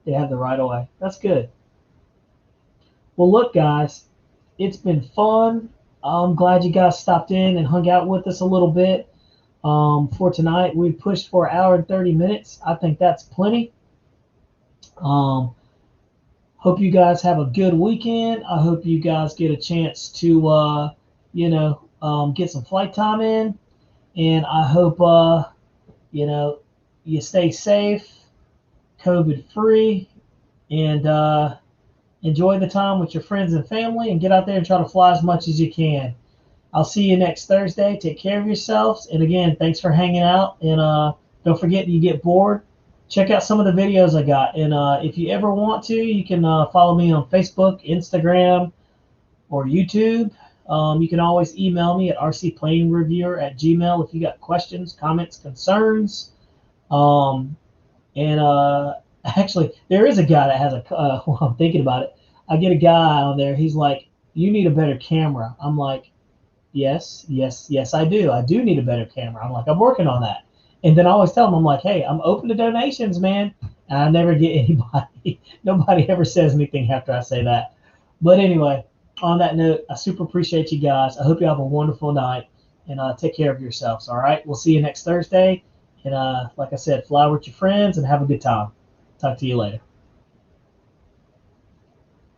They have the right of way. That's good. Well, look, guys, it's been fun. I'm glad you guys stopped in and hung out with us a little bit. For tonight, we pushed for an hour and 30 minutes. I think that's plenty. Hope you guys have a good weekend. I hope you guys get a chance to, get some flight time in. And I hope, you stay safe, COVID free, and enjoy the time with your friends and family, and get out there and try to fly as much as you can. I'll see you next Thursday. Take care of yourselves. And again, thanks for hanging out. And don't forget, you get bored, check out some of the videos I got. And if you ever want to, you can follow me on Facebook, Instagram, or YouTube. You can always email me at RCPlanereviewer@gmail.com if you got questions, comments, concerns. Actually, there is a guy that has while I'm thinking about it, I get a guy on there. He's like, you need a better camera. I'm like, yes, I do. I do need a better camera. I'm like, I'm working on that. And then I always tell them, I'm like, hey, I'm open to donations, man. And I never get anybody. Nobody ever says anything after I say that. But anyway, on that note, I super appreciate you guys. I hope you have a wonderful night, and take care of yourselves. All right. We'll see you next Thursday. And like I said, fly with your friends and have a good time. Talk to you later.